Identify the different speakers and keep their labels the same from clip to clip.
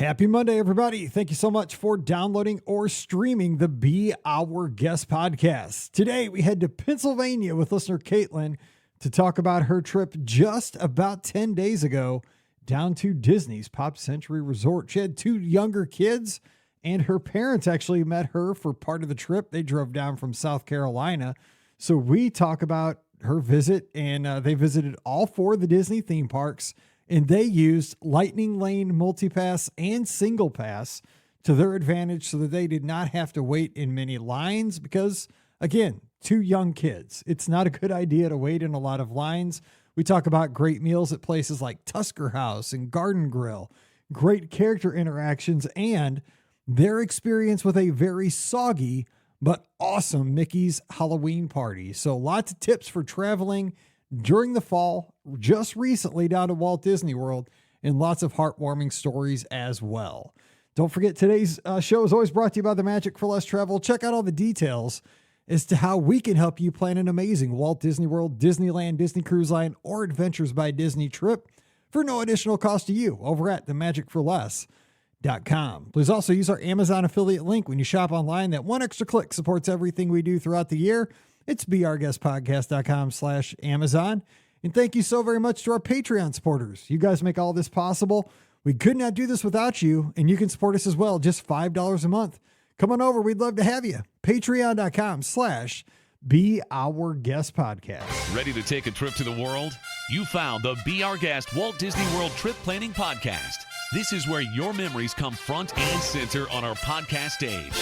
Speaker 1: Happy Monday, everybody. Thank you so much for downloading or streaming the Be Our Guest podcast. Today, we head to Pennsylvania with listener Caitlin to talk about her trip just about 10 days ago down to Disney's Pop Century Resort. She had two younger kids, and her parents actually met her for part of the trip. They drove down from South Carolina. So we talk about her visit, and they visited all four of the Disney theme parks, and they used Lightning Lane Multipass and Single Pass to their advantage so that they did not have to wait in many lines because, again, two young kids. It's not a good idea to wait in a lot of lines. We talk about great meals at places like Tusker House and Garden Grill, great character interactions, and their experience with a very soggy but awesome Mickey's Halloween party. So lots of tips for traveling during the fall, just recently down to Walt Disney World, and lots of heartwarming stories as well. Don't forget, today's show is always brought to you by the Magic for Less Travel. Check out all the details as to how we can help you plan an amazing Walt Disney World, Disneyland, Disney Cruise Line, or Adventures by Disney trip for no additional cost to you over at themagicforless.com. Please also use our Amazon affiliate link when you shop online. That one extra click supports everything we do throughout the year. It's beourguestpodcast.com/Amazon. And thank you so very much to our Patreon supporters. You guys make all this possible. We could not do this without you, and you can support us as well. Just $5 a month. Come on over. We'd love to have you. Patreon.com/beourguestpodcast.
Speaker 2: Ready to take a trip to the world? You found the Be Our Guest Walt Disney World Trip Planning Podcast. This is where your memories come front and center on our podcast stage.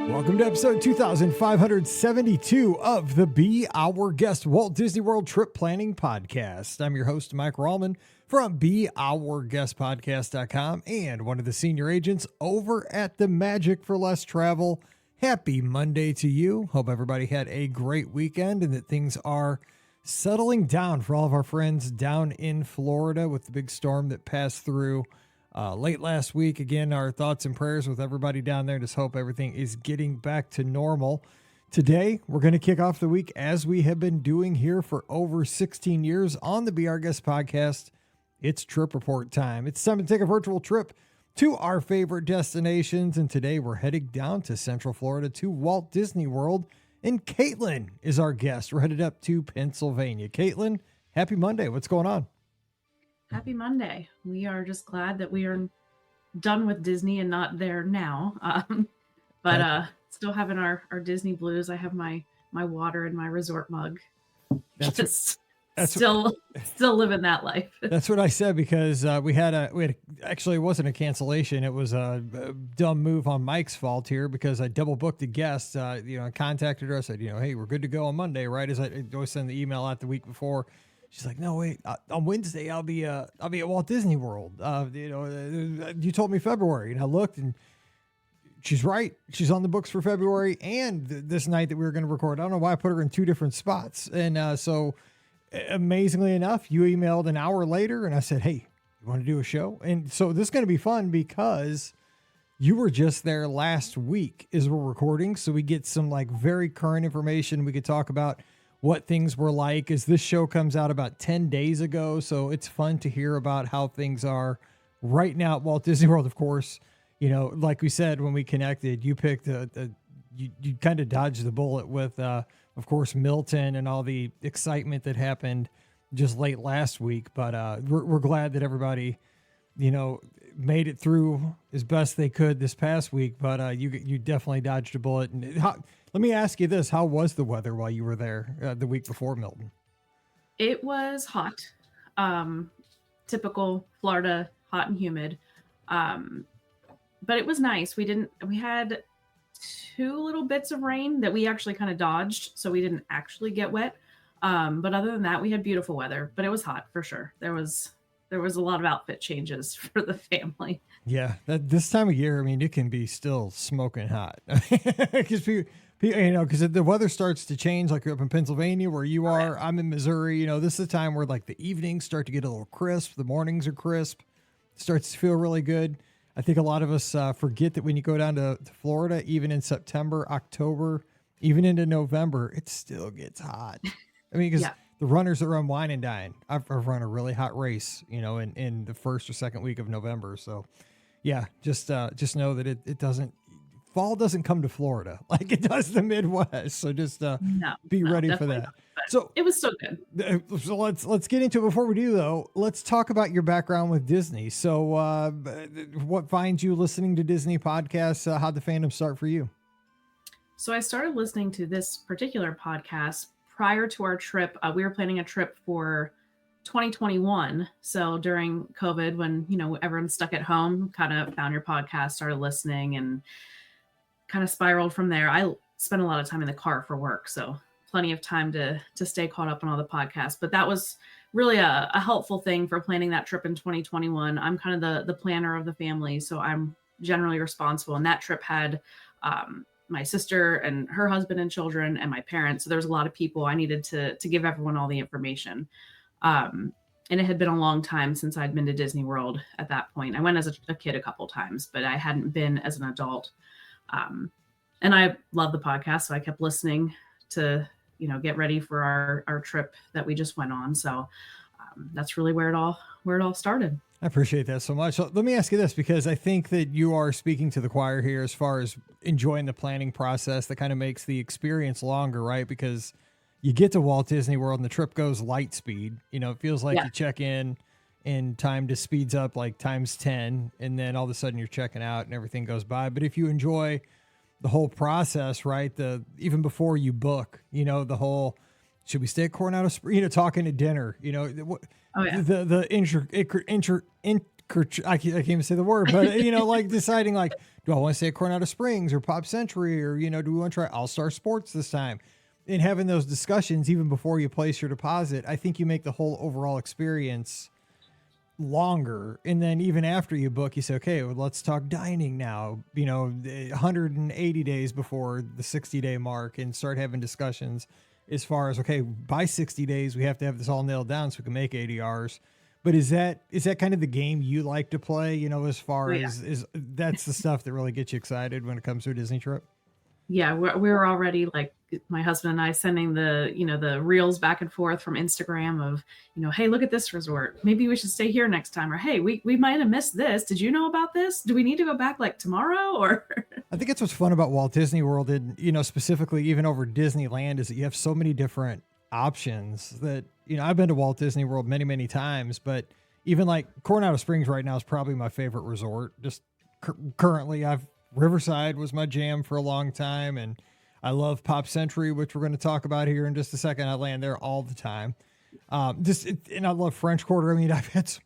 Speaker 1: Welcome to episode 2572 of the Be Our Guest Walt Disney World Trip Planning Podcast. I'm your host, Mike Rallman from beourguestpodcast.com and one of the senior agents over at the Magic for Less Travel. Happy Monday to you. Hope everybody had a great weekend and that things are settling down for all of our friends down in Florida with the big storm that passed through late last week. Again, our thoughts and prayers with everybody down there. Just hope everything is getting back to normal. Today, we're going to kick off the week as we have been doing here for over 16 years on the Be Our Guest podcast. It's trip report time. It's time to take a virtual trip to our favorite destinations. And today we're heading down to Central Florida to Walt Disney World. And Caitlin is our guest. We're headed up to Pennsylvania. Caitlin, happy Monday. What's going on?
Speaker 3: Happy Monday. We are just glad that we are done with Disney and not there now. Still having our Disney blues. I have my water and my resort mug. Still living that life.
Speaker 1: That's what I said because we had actually it wasn't a cancellation. It was a dumb move on Mike's fault here because I double booked a guest. I contacted her. I said, hey, we're good to go on Monday, right? As I always send the email out the week before. She's like, no, wait, on Wednesday, I'll be at Walt Disney World. You told me February, and I looked, and she's right. She's on the books for February and this night that we were going to record. I don't know why I put her in two different spots. And so amazingly enough, you emailed an hour later, and I said, hey, you want to do a show? And so this is going to be fun because you were just there last week as we're recording. So we get some very current information we could talk about what things were like as this show comes out about 10 days ago. So it's fun to hear about how things are right now at Walt Disney World. Of course, like we said, when we connected, you picked you kind of dodged the bullet with, of course, Milton and all the excitement that happened just late last week. But we're glad that everybody, made it through as best they could this past week. But you definitely dodged a bullet. And let me ask you this. How was the weather while you were there the week before Milton?
Speaker 3: It was hot. Typical Florida, hot and humid. But it was nice. We had two little bits of rain that we actually kind of dodged, so we didn't actually get wet. But other than that, we had beautiful weather, but it was hot for sure. There was a lot of outfit changes for the family.
Speaker 1: Yeah, this time of year, it can be still smoking hot because because the weather starts to change, like you're up in Pennsylvania where you are. I'm in Missouri. This is the time where the evenings start to get a little crisp. The mornings are crisp. It starts to feel really good. I think a lot of us forget that when you go down to Florida, even in September, October, even into November, it still gets hot. I mean, because
Speaker 3: Yeah.
Speaker 1: the runners that run Wine and Dine, I've run a really hot race, in the first or second week of November. So yeah, just know that it doesn't, fall doesn't come to Florida like it does the Midwest. So just
Speaker 3: No,
Speaker 1: be
Speaker 3: no,
Speaker 1: ready for
Speaker 3: definitely
Speaker 1: that.
Speaker 3: not, but
Speaker 1: So
Speaker 3: it was so good.
Speaker 1: so let's get into it. Before we do though, let's talk about your background with Disney. So what finds you listening to Disney podcasts? How'd the fandom start for you?
Speaker 3: So I started listening to this particular podcast prior to our trip. We were planning a trip for 2021. So during COVID, when everyone's stuck at home, kind of found your podcast, started listening, and kind of spiraled from there. I spent a lot of time in the car for work, so plenty of time to stay caught up on all the podcasts. But that was really a helpful thing for planning that trip in 2021. I'm kind of the planner of the family, so I'm generally responsible. And that trip had my sister and her husband and children and my parents. So there was a lot of people. I needed to give everyone all the information. And it had been a long time since I'd been to Disney World at that point. I went as a kid a couple times, but I hadn't been as an adult. And I love the podcast, so I kept listening to, get ready for our trip that we just went on. So that's really where it all started.
Speaker 1: I appreciate that so much. So let me ask you this, because I think that you are speaking to the choir here as far as enjoying the planning process that kind of makes the experience longer, right? Because you get to Walt Disney World and the trip goes light speed. It feels like you check in and time just speeds up like times 10, and then all of a sudden you're checking out and everything goes by. But if you enjoy the whole process, right? Even before you book, the whole, should we stay at Coronado Springs, talking at dinner, the I can't even say the word, but like deciding like, do I want to stay at Coronado Springs or Pop Century, or, do we want to try All Star Sports this time? And having those discussions even before you place your deposit, I think you make the whole overall experience longer. And then even after you book, you say, okay, well, let's talk dining now, 180 days before the 60-day mark, and start having discussions as far as, okay, by 60 days, we have to have this all nailed down so we can make ADRs. But is that kind of the game you like to play, as far as that's the stuff that really gets you excited when it comes to a Disney trip?
Speaker 3: Yeah, we were already, like, my husband and I sending the reels back and forth from Instagram of, hey, look at this resort. Maybe we should stay here next time. Or, hey, we might have missed this. Did you know about this? Do we need to go back like tomorrow? Or
Speaker 1: I think that's what's fun about Walt Disney World, and, specifically even over Disneyland, is that you have so many different options that, I've been to Walt Disney World many, many times, but even like Coronado Springs right now is probably my favorite resort. Just currently, Riverside was my jam for a long time, and I love Pop Century, which we're going to talk about here in just a second. I land there all the time. And I love French Quarter. I mean, I've had so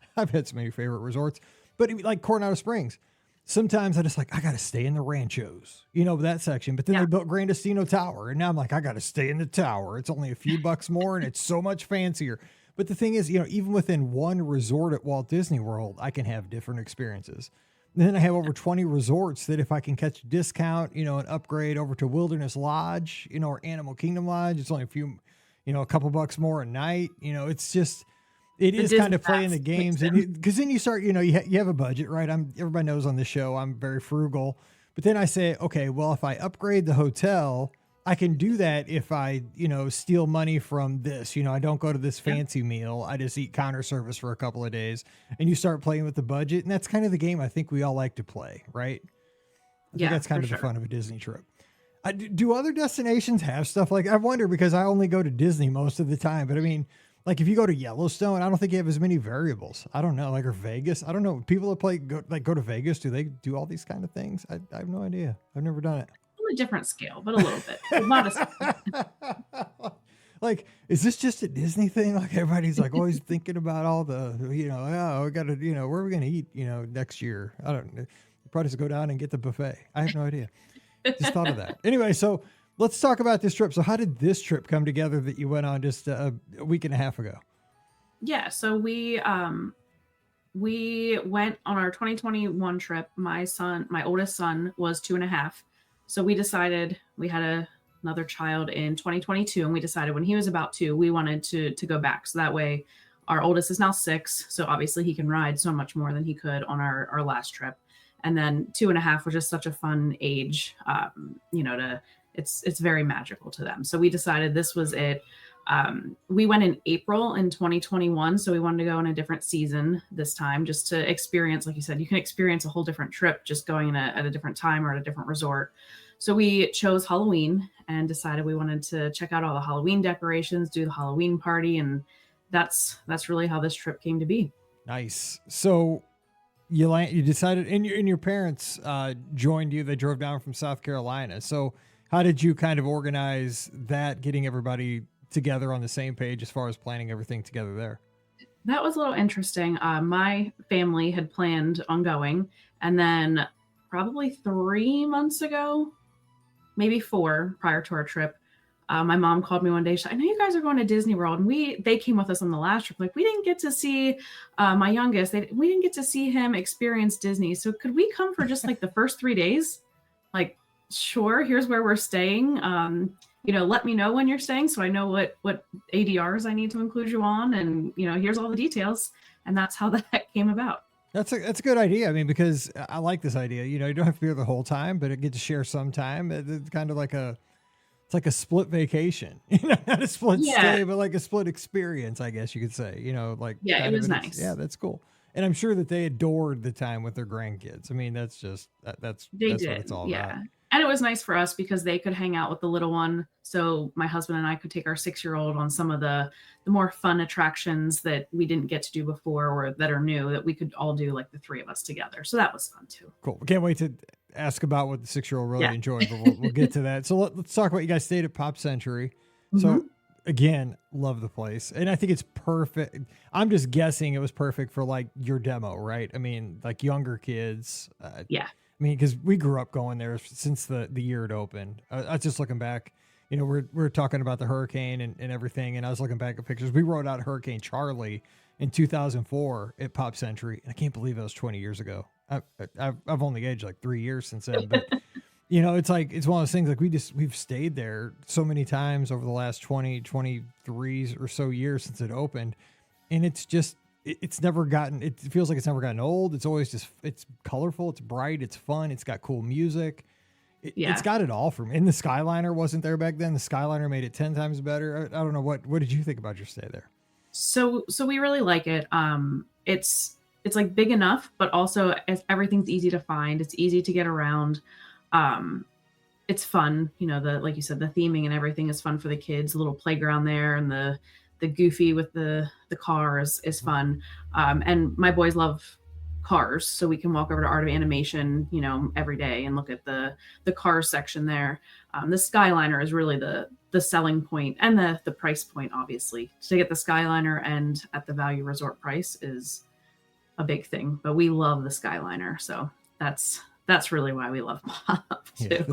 Speaker 1: many favorite resorts, but like Coronado Springs, sometimes I just like, I got to stay in the Ranchos, that section. But then they built Grand Destino Tower, and now I'm like, I got to stay in the tower. It's only a few bucks more, and it's so much fancier. But the thing is, even within one resort at Walt Disney World, I can have different experiences. And then I have over 20 resorts that if I can catch a discount, and upgrade over to Wilderness Lodge, or Animal Kingdom Lodge, it's only a couple bucks more a night. It's just, it is kind of playing the games. And because then you start, you have a budget, right? Everybody knows on this show, I'm very frugal, but then I say, okay, well, if I upgrade the hotel, I can do that if I, steal money from this, I don't go to this fancy meal. I just eat counter service for a couple of days, and you start playing with the budget. And that's kind of the game I think we all like to play, right? I think that's kind of the fun of a Disney trip. Do other destinations have stuff like, I wonder, because I only go to Disney most of the time, but I mean, like if you go to Yellowstone, I don't think you have as many variables. I don't know, like, or Vegas. I don't know. People that go to Vegas, do they do all these kind of things? I have no idea. I've never done it.
Speaker 3: a different scale, but a little bit. Not a
Speaker 1: like, is this just a Disney thing? Like everybody's like always thinking about all the, oh, we got to, where are we going to eat, next year? I don't know. Probably just go down and get the buffet. I have no idea. Just thought of that. Anyway, so let's talk about this trip. So how did this trip come together that you went on just a week and a half ago?
Speaker 3: Yeah. So we went on our 2021 trip. My oldest son was 2.5. So we decided we had another child in 2022. And we decided when he was about 2, we wanted to go back. So that way our oldest is now 6. So obviously he can ride so much more than he could on our last trip. And then 2.5 was just such a fun age, to it's very magical to them. So we decided this was it. We went in April in 2021, so we wanted to go in a different season this time, just to experience, like you said, you can experience a whole different trip just going at a different time or at a different resort. So we chose Halloween and decided we wanted to check out all the Halloween decorations, do the Halloween party, and that's really how this trip came to be.
Speaker 1: Nice. So you decided, and your parents joined you. They drove down from South Carolina. So how did you kind of organize that, getting everybody together on the same page as far as planning everything together there?
Speaker 3: That was a little interesting. My family had planned on going, and then probably 3 months ago, maybe 4 prior to our trip, my mom called me one day. She said, "I know you guys are going to Disney World," and they came with us on the last trip. Like, we didn't get to see my youngest. We didn't get to see him experience Disney. So could we come for just like the first 3 days? Like, sure. Here's where we're staying. Let me know when you're staying so I know what ADRs I need to include you on, and here's all the details. And that's how that came about.
Speaker 1: That's a good idea. I mean, because I like this idea. You don't have to be there the whole time, but get to share some time. It's kind of like it's like a split vacation, not a split stay, but like a split experience, I guess you could say,
Speaker 3: it was nice.
Speaker 1: Yeah, that's cool. And I'm sure that they adored the time with their grandkids. I mean, that's what it's all about.
Speaker 3: And it was nice for us because they could hang out with the little one. So my husband and I could take our 6-year-old on some of the more fun attractions that we didn't get to do before, or that are new, that we could all do, like the 3 of us together. So that was fun too.
Speaker 1: Cool. Can't wait to ask about what the 6-year-old really enjoyed, but we'll get to that. So let's talk about, you guys stayed at Pop Century. Mm-hmm. So again, love the place. And I think it's perfect. I'm just guessing it was perfect for like your demo, right? I mean, like younger kids. I mean, because we grew up going there since the year it opened. I was just looking back, we're talking about the hurricane and everything. And I was looking back at pictures. We rode out Hurricane Charlie in 2004 at Pop Century. And I can't believe that was 20 years ago. I've only aged like 3 years since then, but it's like, it's one of those things, like we've stayed there so many times over the last 23 or so years since it opened. And it's just, it feels like it's never gotten old. It's always it's colorful, it's bright, it's fun, it's got cool music. It's got it all for me. And the Skyliner wasn't there back then. The Skyliner made it 10 times better. I don't know. What did you think about your stay there?
Speaker 3: So we really like it. It's like big enough, but also everything's easy to find. It's easy to get around. It's fun. Like you said, the theming and everything is fun for the kids. A little playground there, and the Goofy with the cars is fun. And my boys love cars, so we can walk over to Art of Animation, every day and look at the cars section there. The Skyliner is really the selling point, and the price point, obviously. To get the Skyliner and at the value resort price is a big thing, but we love the Skyliner. So that's really why we love Pop too.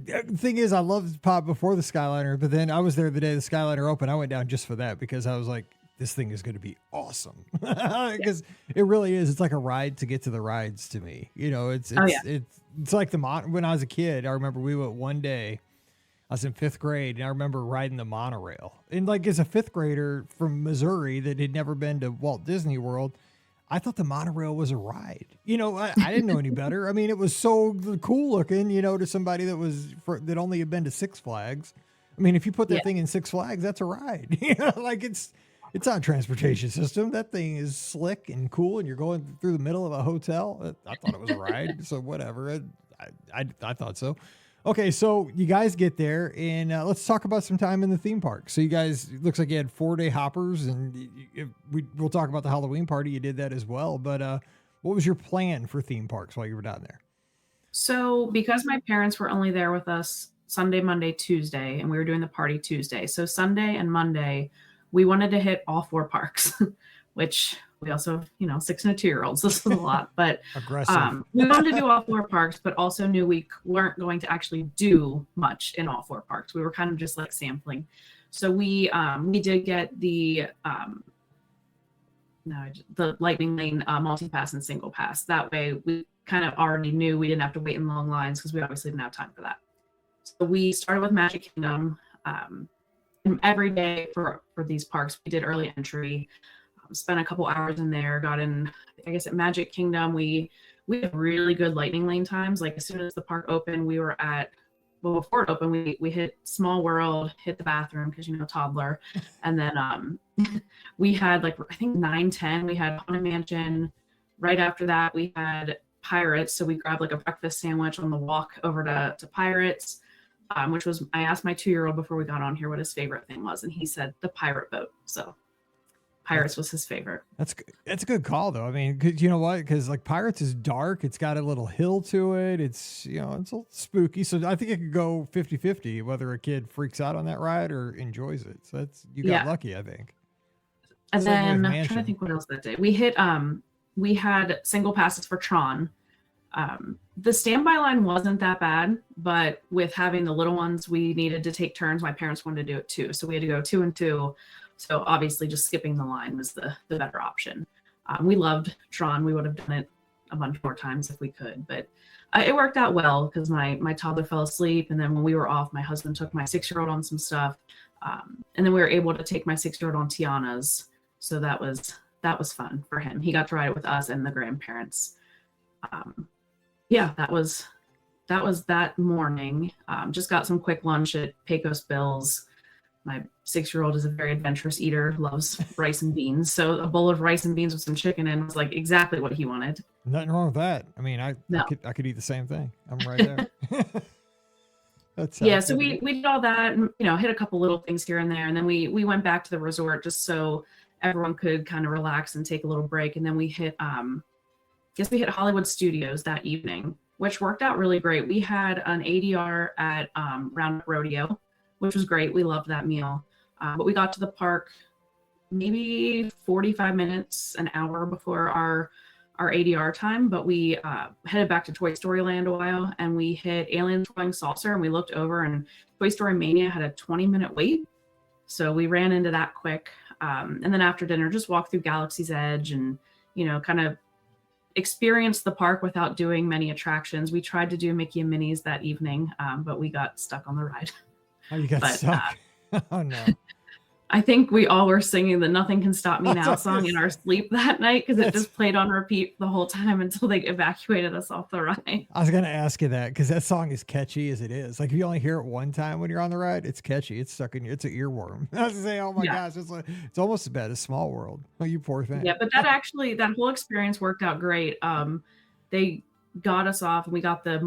Speaker 1: The thing is, I loved Pop before the Skyliner, but then I was there the day the Skyliner opened. I went down just for that because I was like, this thing is going to be awesome. Because it really is. It's like a ride to get to the rides to me. It's like when I was a kid, I remember we went one day, I was in 5th grade, and I remember riding the monorail. And like, as a 5th grader from Missouri that had never been to Walt Disney World, I thought the monorail was a ride. I didn't know any better. I mean, it was so cool looking, to somebody that only had been to Six Flags. I mean, if you put that thing in Six Flags, that's a ride. Like it's not a transportation system. That thing is slick and cool, and you're going through the middle of a hotel. I thought it was a ride, so whatever. I thought so. Okay, so you guys get there, and let's talk about some time in the theme park. So you guys, it looks like you had 4-day hoppers, and we'll talk about the Halloween party. You did that as well, but what was your plan for theme parks while you were down there?
Speaker 3: So because my parents were only there with us Sunday, Monday, Tuesday, and we were doing the party Tuesday. So Sunday and Monday, we wanted to hit all 4 parks, which we also, 6 and a 2-year-olds. This was a lot, but we wanted to do all 4 parks, but also knew we weren't going to actually do much in all 4 parks. We were kind of just like sampling. So we did get the Lightning Lane multi-pass and single pass. That way we kind of already knew we didn't have to wait in long lines because we obviously didn't have time for that. So we started with Magic Kingdom. Every day for these parks, we did early entry. Spent a couple hours in there, got in, I guess at Magic Kingdom, we had really good Lightning Lane times. Like as soon as the park opened, we were at well, before it opened, we hit Small World, hit the bathroom because toddler, and then we had like I think 9:10. We had Haunted Mansion. Right after that, we had Pirates. So we grabbed like a breakfast sandwich on the walk over to Pirates, which was I asked my 2-year-old before we got on here what his favorite thing was, and he said the pirate boat. So Pirates was his favorite.
Speaker 1: That's a good call though. I mean, 'cause you know what? Because like Pirates is dark. It's got a little hill to it. It's it's a little spooky. So I think it could go 50-50 whether a kid freaks out on that ride or enjoys it. So you got lucky, I think.
Speaker 3: And then I'm trying to think what else that day. We had single passes for Tron. The standby line wasn't that bad, but with having the little ones, we needed to take turns. My parents wanted to do it too, so we had to go 2 and 2. So obviously just skipping the line was the better option. We loved Tron. We would have done it a bunch more times if we could, but it worked out well because my toddler fell asleep. And then when we were off, my husband took my 6-year-old on some stuff. And then we were able to take my 6-year-old on Tiana's. So that was fun for him. He got to ride it with us and the grandparents. That was that morning. Just got some quick lunch at Pecos Bill's. My 6-year-old is a very adventurous eater, loves rice and beans. So a bowl of rice and beans with some chicken in was like exactly what he wanted.
Speaker 1: Nothing wrong with that. I mean, I could eat the same thing. I'm right there.
Speaker 3: So we did all that and hit a couple little things here and there, and then we went back to the resort just so everyone could kind of relax and take a little break. And then we hit Hollywood Studios that evening, which worked out really great. We had an ADR at Roundup Rodeo, which was great. We loved that meal. But we got to the park maybe 45 minutes, an hour before our ADR time. But we headed back to Toy Story Land a while, and we hit Aliens Flying Saucer, and we looked over, and Toy Story Mania had a 20-minute wait. So we ran into that quick. And then after dinner, just walked through Galaxy's Edge and, kind of experience the park without doing many attractions. We tried to do Mickey and Minnie's that evening, but we got stuck on the ride.
Speaker 1: Oh, you got stuck? Oh, no.
Speaker 3: I think we all were singing the Nothing Can Stop Me Now song in our sleep that night because it just played on repeat the whole time until they evacuated us off the ride.
Speaker 1: I was going to ask you that because that song is catchy as it is. Like if you only hear it one time when you're on the ride, it's catchy. It's stuck in you. It's an earworm. I was going to say, oh my gosh, it's almost as bad as Small World. Oh, you poor thing.
Speaker 3: Yeah, but that whole experience worked out great. They got us off and we got the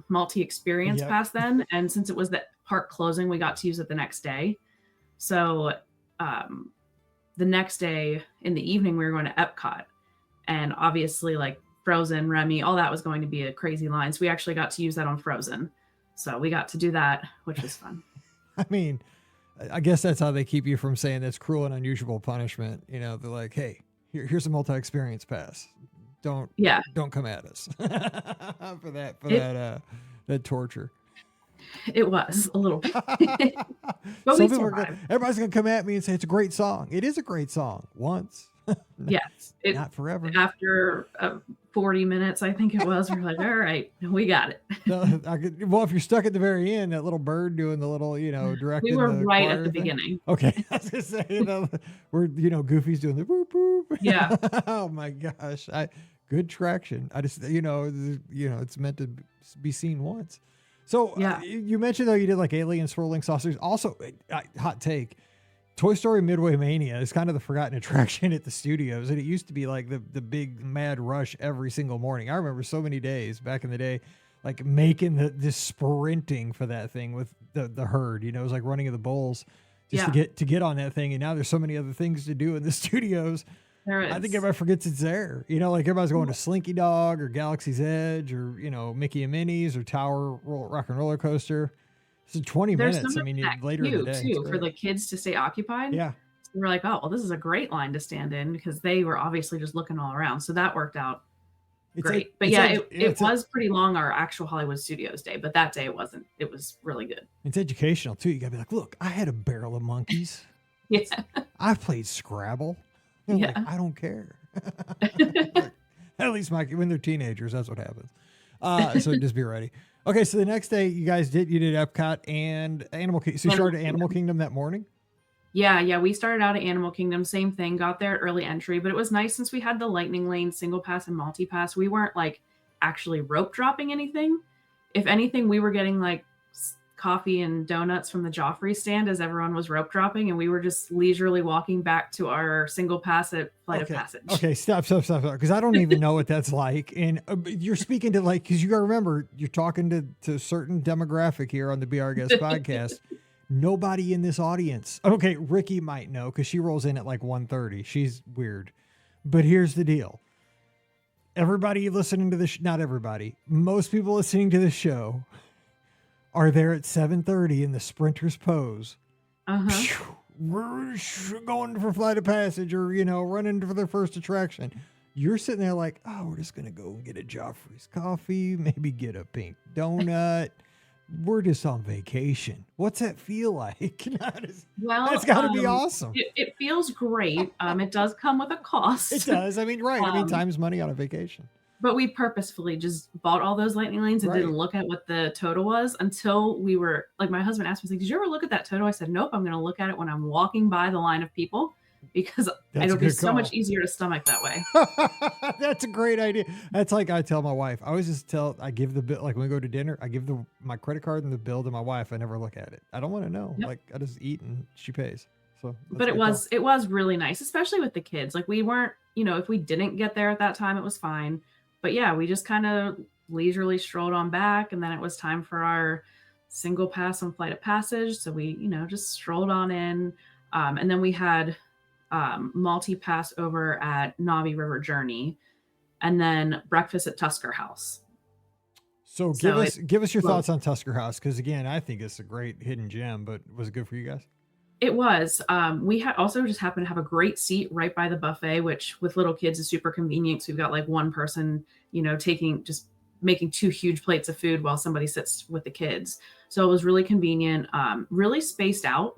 Speaker 3: multi experience pass then. And since it was the park closing, we got to use it the next day. So the next day in the evening, we were going to Epcot, and obviously like Frozen, Remy, all that was going to be a crazy line. So we actually got to use that on Frozen. So we got to do that, which was fun.
Speaker 1: I mean, I guess that's how they keep you from saying that's cruel and unusual punishment. They're like, hey, here's a multi-experience pass. Don't come at us for that torture.
Speaker 3: It was a little bit. But we survived.
Speaker 1: Everybody's going to come at me and say it's a great song. It is a great song once.
Speaker 3: Yes.
Speaker 1: Not forever.
Speaker 3: After 40 minutes, I think it was, we're like, all right, we got it.
Speaker 1: Well, if you're stuck at the very end, that little bird doing the little, directing.
Speaker 3: We were right at the beginning.
Speaker 1: Okay. I was going to say, we're, Goofy's doing the boop, boop.
Speaker 3: Yeah.
Speaker 1: Oh my gosh. Good traction. I just, it's meant to be seen once. So you mentioned though you did like Alien Swirling Saucers. Also, hot take, Toy Story Midway Mania is kind of the forgotten attraction at the studios, and it used to be like the big mad rush every single morning. I remember so many days back in the day, like making the sprinting for that thing with the herd. It was like running of the bulls just to get on that thing. And now there's so many other things to do in the studios. I think everybody forgets it's there. Like everybody's going to Slinky Dog or Galaxy's Edge or, Mickey and Minnie's or Tower Rock and Roller Coaster. So 20 minutes. I mean, later in the day.
Speaker 3: Too, for the kids to stay occupied.
Speaker 1: Yeah.
Speaker 3: So we're like, oh, well, this is a great line to stand in because they were obviously just looking all around. So that worked out great. It was pretty long, our actual Hollywood Studios day, but that day it wasn't. It was really good.
Speaker 1: It's educational too. You got to be like, look, I had a barrel of monkeys.
Speaker 3: Yeah.
Speaker 1: I've played Scrabble.
Speaker 3: Yeah.
Speaker 1: Like, I don't care. At least when they're teenagers, that's what happens. So just be ready. Okay, so the next day you did Epcot and Animal Kingdom. So you started at Animal Kingdom that morning?
Speaker 3: Yeah. We started out at Animal Kingdom, same thing, got there at early entry, but it was nice since we had the Lightning Lane single pass and multi pass. We weren't like actually rope dropping anything. If anything, we were getting like coffee and donuts from the Joffrey stand as everyone was rope dropping, and we were just leisurely walking back to our single pass at Flight of Passage.
Speaker 1: Okay, stop. Because I don't even know what that's like. And you're speaking to because you got to remember, you're talking to a certain demographic here on the Be Our Guest podcast. Nobody in this audience. Okay, Ricky might know because she rolls in at like 1:30. She's weird. But here's the deal. Everybody listening to this, not everybody, most people listening to this show are there at 7:30 in the sprinter's pose. We're going for Flight of Passage or, running for their first attraction. You're sitting there like, oh, we're just going to go and get a Joffrey's coffee, maybe get a pink donut. We're just on vacation. What's that feel like?
Speaker 3: Well,
Speaker 1: that's got to be awesome.
Speaker 3: It feels great. It does come with a cost.
Speaker 1: It does. I mean, right. Time's money on a vacation.
Speaker 3: But we purposefully just bought all those lightning lanes and didn't look at what the total was until we were like, my husband asked me, like, did you ever look at that total? I said, nope, I'm going to look at it when I'm walking by the line of people because it'll be so much easier to stomach that way.
Speaker 1: That's a great idea. That's like I tell my wife. I always I give the bill, like when we go to dinner, I give my credit card and the bill to my wife. I never look at it. I don't want to know. Yep. Like I just eat and she pays. So,
Speaker 3: but it was really nice, especially with the kids. Like we weren't, if we didn't get there at that time, it was fine. But yeah, we just kind of leisurely strolled on back, and then it was time for our single pass on Flight of Passage. So we, just strolled on in, and then we had multi-pass over at Navi River Journey, and then breakfast at Tusker House.
Speaker 1: So give us your thoughts on Tusker House, because again, I think it's a great hidden gem. But was it good for you guys?
Speaker 3: It was. We had also just happened to have a great seat right by the buffet, which with little kids is super convenient. So we've got like one person, making 2 huge plates of food while somebody sits with the kids. So it was really convenient, really spaced out.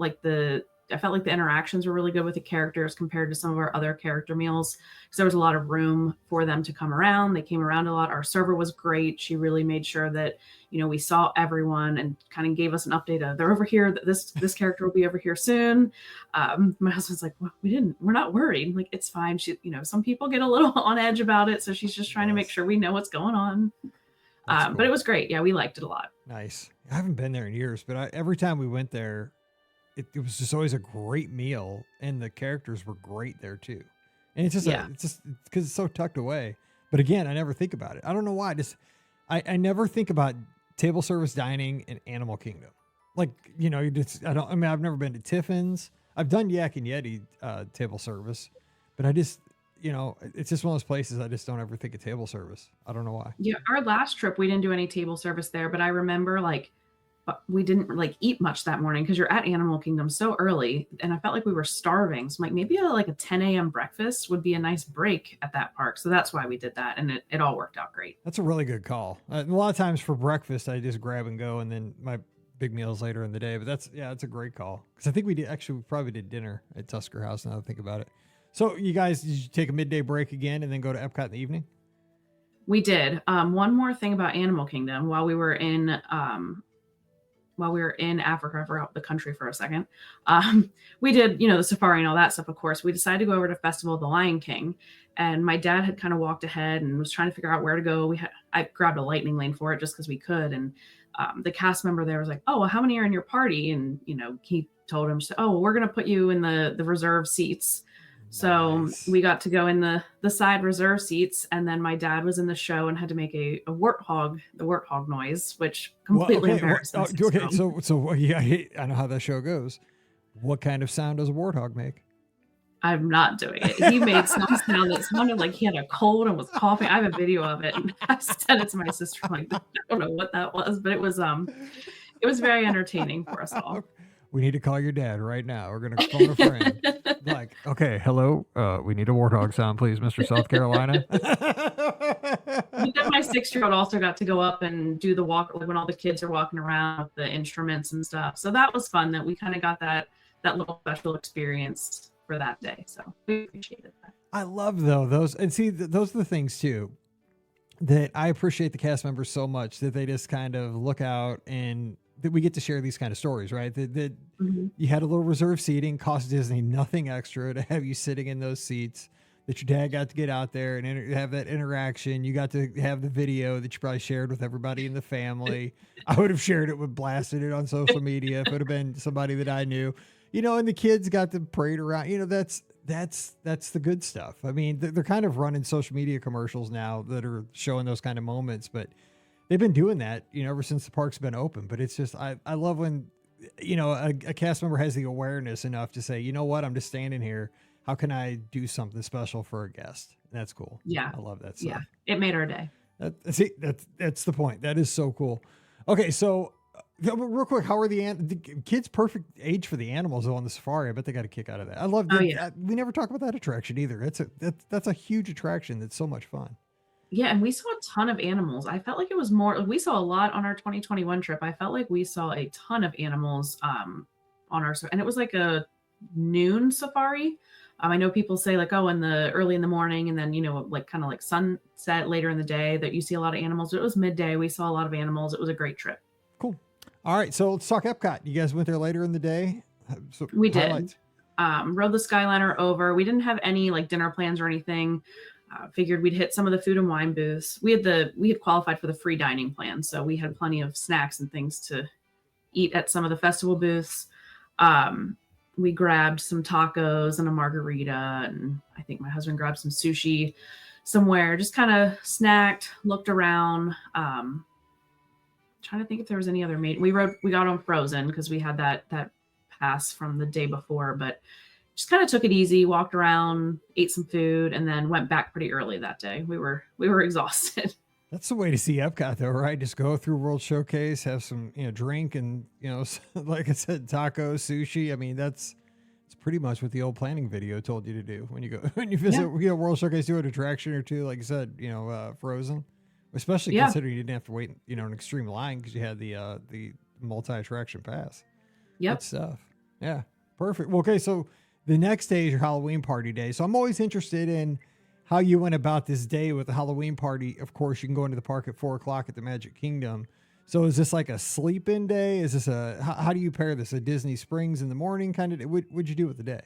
Speaker 3: I felt like the interactions were really good with the characters compared to some of our other character meals because there was a lot of room for them to come around. They came around a lot. Our server was great. She really made sure that, we saw everyone and kind of gave us an update of they're over here, that this character will be over here soon. My husband's like, well, we're not worried. Like, it's fine. She, some people get a little on edge about it. So she's just trying to make sure we know what's going on. Cool. But it was great. Yeah, we liked it a lot.
Speaker 1: Nice. I haven't been there in years, but every time we went there, it was just always a great meal, and the characters were great there too. And it's just because it's so tucked away. But again, I never think about it. I don't know why. I never think about table service dining in Animal Kingdom. Like, I've never been to Tiffin's. I've done Yak and Yeti table service, but I just, it's just one of those places I just don't ever think of table service. I don't know why.
Speaker 3: Yeah, our last trip we didn't do any table service there, but I remember we didn't eat much that morning because you're at Animal Kingdom so early, and I felt like we were starving. So maybe a 10 a.m. breakfast would be a nice break at that park. So that's why we did that, and it all worked out great.
Speaker 1: That's a really good call. A lot of times for breakfast, I just grab and go, and then my big meals later in the day. But that's a great call because I think we probably did dinner at Tusker House. Now that I think about it. So you guys, did you take a midday break again and then go to Epcot in the evening?
Speaker 3: We did. One more thing about Animal Kingdom while we were in Africa, I forgot the country for a second. We did, the safari and all that stuff, of course. We decided to go over to Festival of the Lion King, and my dad had kind of walked ahead and was trying to figure out where to go. I grabbed a lightning lane for it just because we could. And the cast member there was like, oh, well, how many are in your party? And, he told him, oh, well, we're going to put you in the reserved seats. So we got to go in the side reserve seats, and then my dad was in the show and had to make the warthog noise, which completely embarrassed us.
Speaker 1: Okay, so yeah, I know how that show goes. What kind of sound does a warthog make?
Speaker 3: I'm not doing it. He made some sound that sounded like he had a cold and was coughing. I have a video of it, and I sent it to my sister. I don't know what that was, but it was very entertaining for us all.
Speaker 1: We need to call your dad right now. We're going to phone a friend. Like, okay, hello. We need a warthog sound, please, Mr. South Carolina.
Speaker 3: But then my 6-year-old also got to go up and do the walk, when all the kids are walking around with the instruments and stuff. So that was fun that we kind of got that little special experience for that day. So we appreciated that.
Speaker 1: I love those. And see, those are the things too, that I appreciate the cast members so much that they just kind of look out and that we get to share these kind of stories, right? That you had a little reserve seating, cost Disney nothing extra to have you sitting in those seats. that your dad got to get out there and have that interaction. You got to have the video that you probably shared with everybody in the family. I would have shared it blasted it on social media if it would have been somebody that I knew, and the kids got to parade around. That's the good stuff. I mean, they're kind of running social media commercials now that are showing those kind of moments, but they've been doing that, ever since the park's been open. But it's just, I love when, a cast member has the awareness enough to say, you know what, I'm just standing here. How can I do something special for a guest? That's cool.
Speaker 3: Yeah.
Speaker 1: I love that stuff.
Speaker 3: Yeah. It made our day.
Speaker 1: That's the point. That is so cool. Okay. So real quick, how are the kids perfect age for the animals on the safari? I bet they got a kick out of that. I love that.
Speaker 3: Oh, yeah.
Speaker 1: We never talk about that attraction either. That's a huge attraction. That's so much fun.
Speaker 3: Yeah, and we saw a ton of animals. I felt like it was more, we saw a lot on our 2021 trip. I felt like we saw a ton of animals on our, and it was like a noon safari. I know people say like, oh, early in the morning, and then, like kind of like sunset later in the day that you see a lot of animals. It was midday. We saw a lot of animals. It was a great trip.
Speaker 1: Cool. All right. So let's talk Epcot. You guys went there later in the day? So
Speaker 3: we
Speaker 1: highlights.
Speaker 3: Did. Rode the Skyliner over. We didn't have any like dinner plans or anything. Figured we'd hit some of the food and wine booths. We had qualified for the free dining plan, so we had plenty of snacks and things to eat at some of the festival booths. We grabbed some tacos and a margarita, and I think my husband grabbed some sushi somewhere. Just kind of snacked, looked around. Trying to think if there was any other we got on Frozen because we had that pass from the day before, but just kind of took it easy, walked around, ate some food, and then went back pretty early that day. We were exhausted.
Speaker 1: That's the way to see Epcot though, right? Just go through World Showcase, have some, drink and, like I said, tacos, sushi. I mean, it's pretty much what the old planning video told you to do when you visit, World Showcase, do an attraction or two, like you said, Frozen, especially considering you didn't have to wait, an extreme line because you had the multi-attraction pass.
Speaker 3: Yep.
Speaker 1: Good stuff. Yeah. Perfect. Well, okay. So the next day is your Halloween party day. So I'm always interested in how you went about this day with the Halloween party. Of course, you can go into the park at 4:00 at the Magic Kingdom. So is this like a sleep-in day? Is this how do you pair this? A Disney Springs in the morning kind of? What'd you do with the day?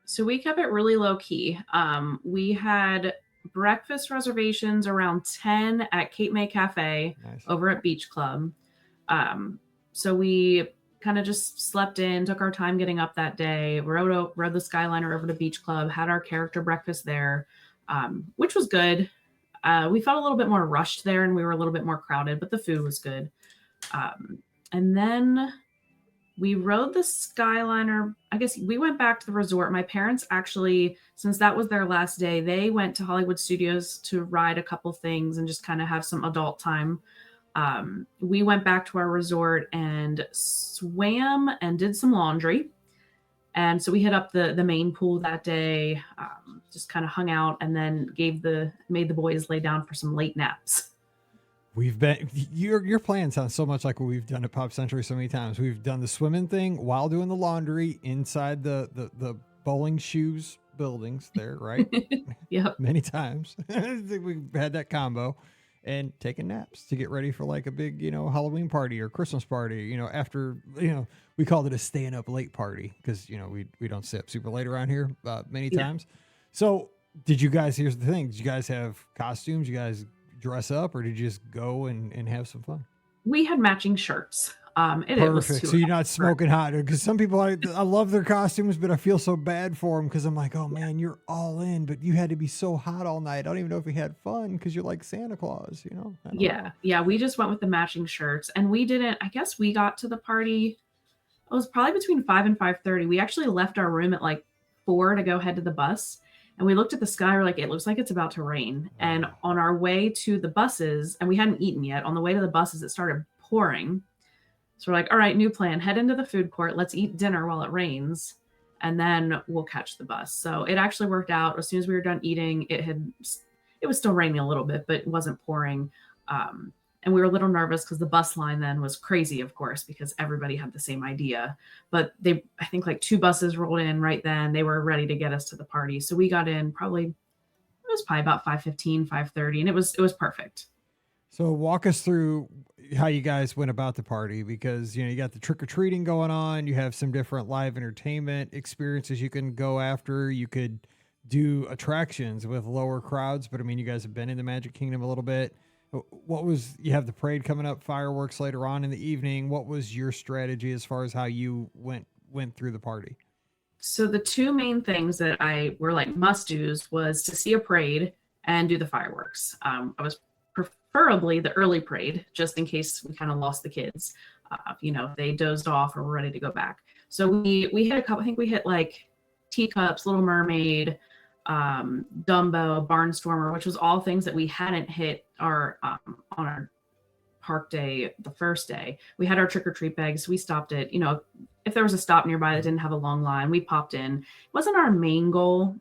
Speaker 3: So we kept it really low key. We had breakfast reservations around 10 at Cape May Cafe. Nice. Over at Beach Club. So we kind of just slept in, took our time getting up that day, rode the Skyliner over to Beach Club, had our character breakfast there, which was good. We felt a little bit more rushed there and we were a little bit more crowded, but the food was good. And then we rode the Skyliner. I guess we went back to the resort. My parents actually, since that was their last day, they went to Hollywood Studios to ride a couple things and just kind of have some adult time. We went back to our resort and swam and did some laundry. And so we hit up the main pool that day, just kind of hung out and then made the boys lay down for some late naps.
Speaker 1: Your plan sounds so much like what we've done at Pop Century so many times. We've done the swimming thing while doing the laundry inside the bowling shoes buildings there, right?
Speaker 3: Yep.
Speaker 1: Many times. We had that combo. And taking naps to get ready for like a big, Halloween party or Christmas party, after, we called it a staying up late party because, we don't stay up super late around here many times. So here's the thing. Did you guys have costumes? You guys dress up or did you just go and have some fun?
Speaker 3: We had matching shirts.
Speaker 1: Perfect. So you're not smoking hot because some people, I love their costumes, but I feel so bad for them because I'm like, oh man, you're all in, but you had to be so hot all night. I don't even know if we had fun because you're like Santa Claus,
Speaker 3: Yeah. Yeah. We just went with the matching shirts and I guess we got to the party. It was probably between 5 and 5:30. We actually left our room at like 4 to go head to the bus. And we looked at the sky. We're like, it looks like it's about to rain. And on our way to the buses, and we hadn't eaten yet, on the way to the buses, it started pouring. So we're like, all right, new plan, head into the food court. Let's eat dinner while it rains and then we'll catch the bus. So it actually worked out. As soon as we were done eating, it was still raining a little bit, but it wasn't pouring. And we were a little nervous because the bus line then was crazy, of course, because everybody had the same idea. But I think like 2 buses rolled in right then. They were ready to get us to the party. So we got in it was probably about 5:15, 5:30, and it was perfect.
Speaker 1: So walk us through how you guys went about the party because, you got the trick-or-treating going on. You have some different live entertainment experiences you can go after. You could do attractions with lower crowds, but I mean, you guys have been in the Magic Kingdom a little bit. What was, you have the parade coming up, fireworks later on in the evening. What was your strategy as far as how you went through the party?
Speaker 3: So the two main things that I were like must-dos was to see a parade and do the fireworks. I was preferably the early parade, just in case we kind of lost the kids. If they dozed off or were ready to go back. So we hit a couple. I think we hit like Teacups, Little Mermaid, Dumbo, Barnstormer, which was all things that we hadn't hit on our park day the first day. We had our trick or treat bags. We stopped at, if there was a stop nearby that didn't have a long line, we popped in. It wasn't our main goal.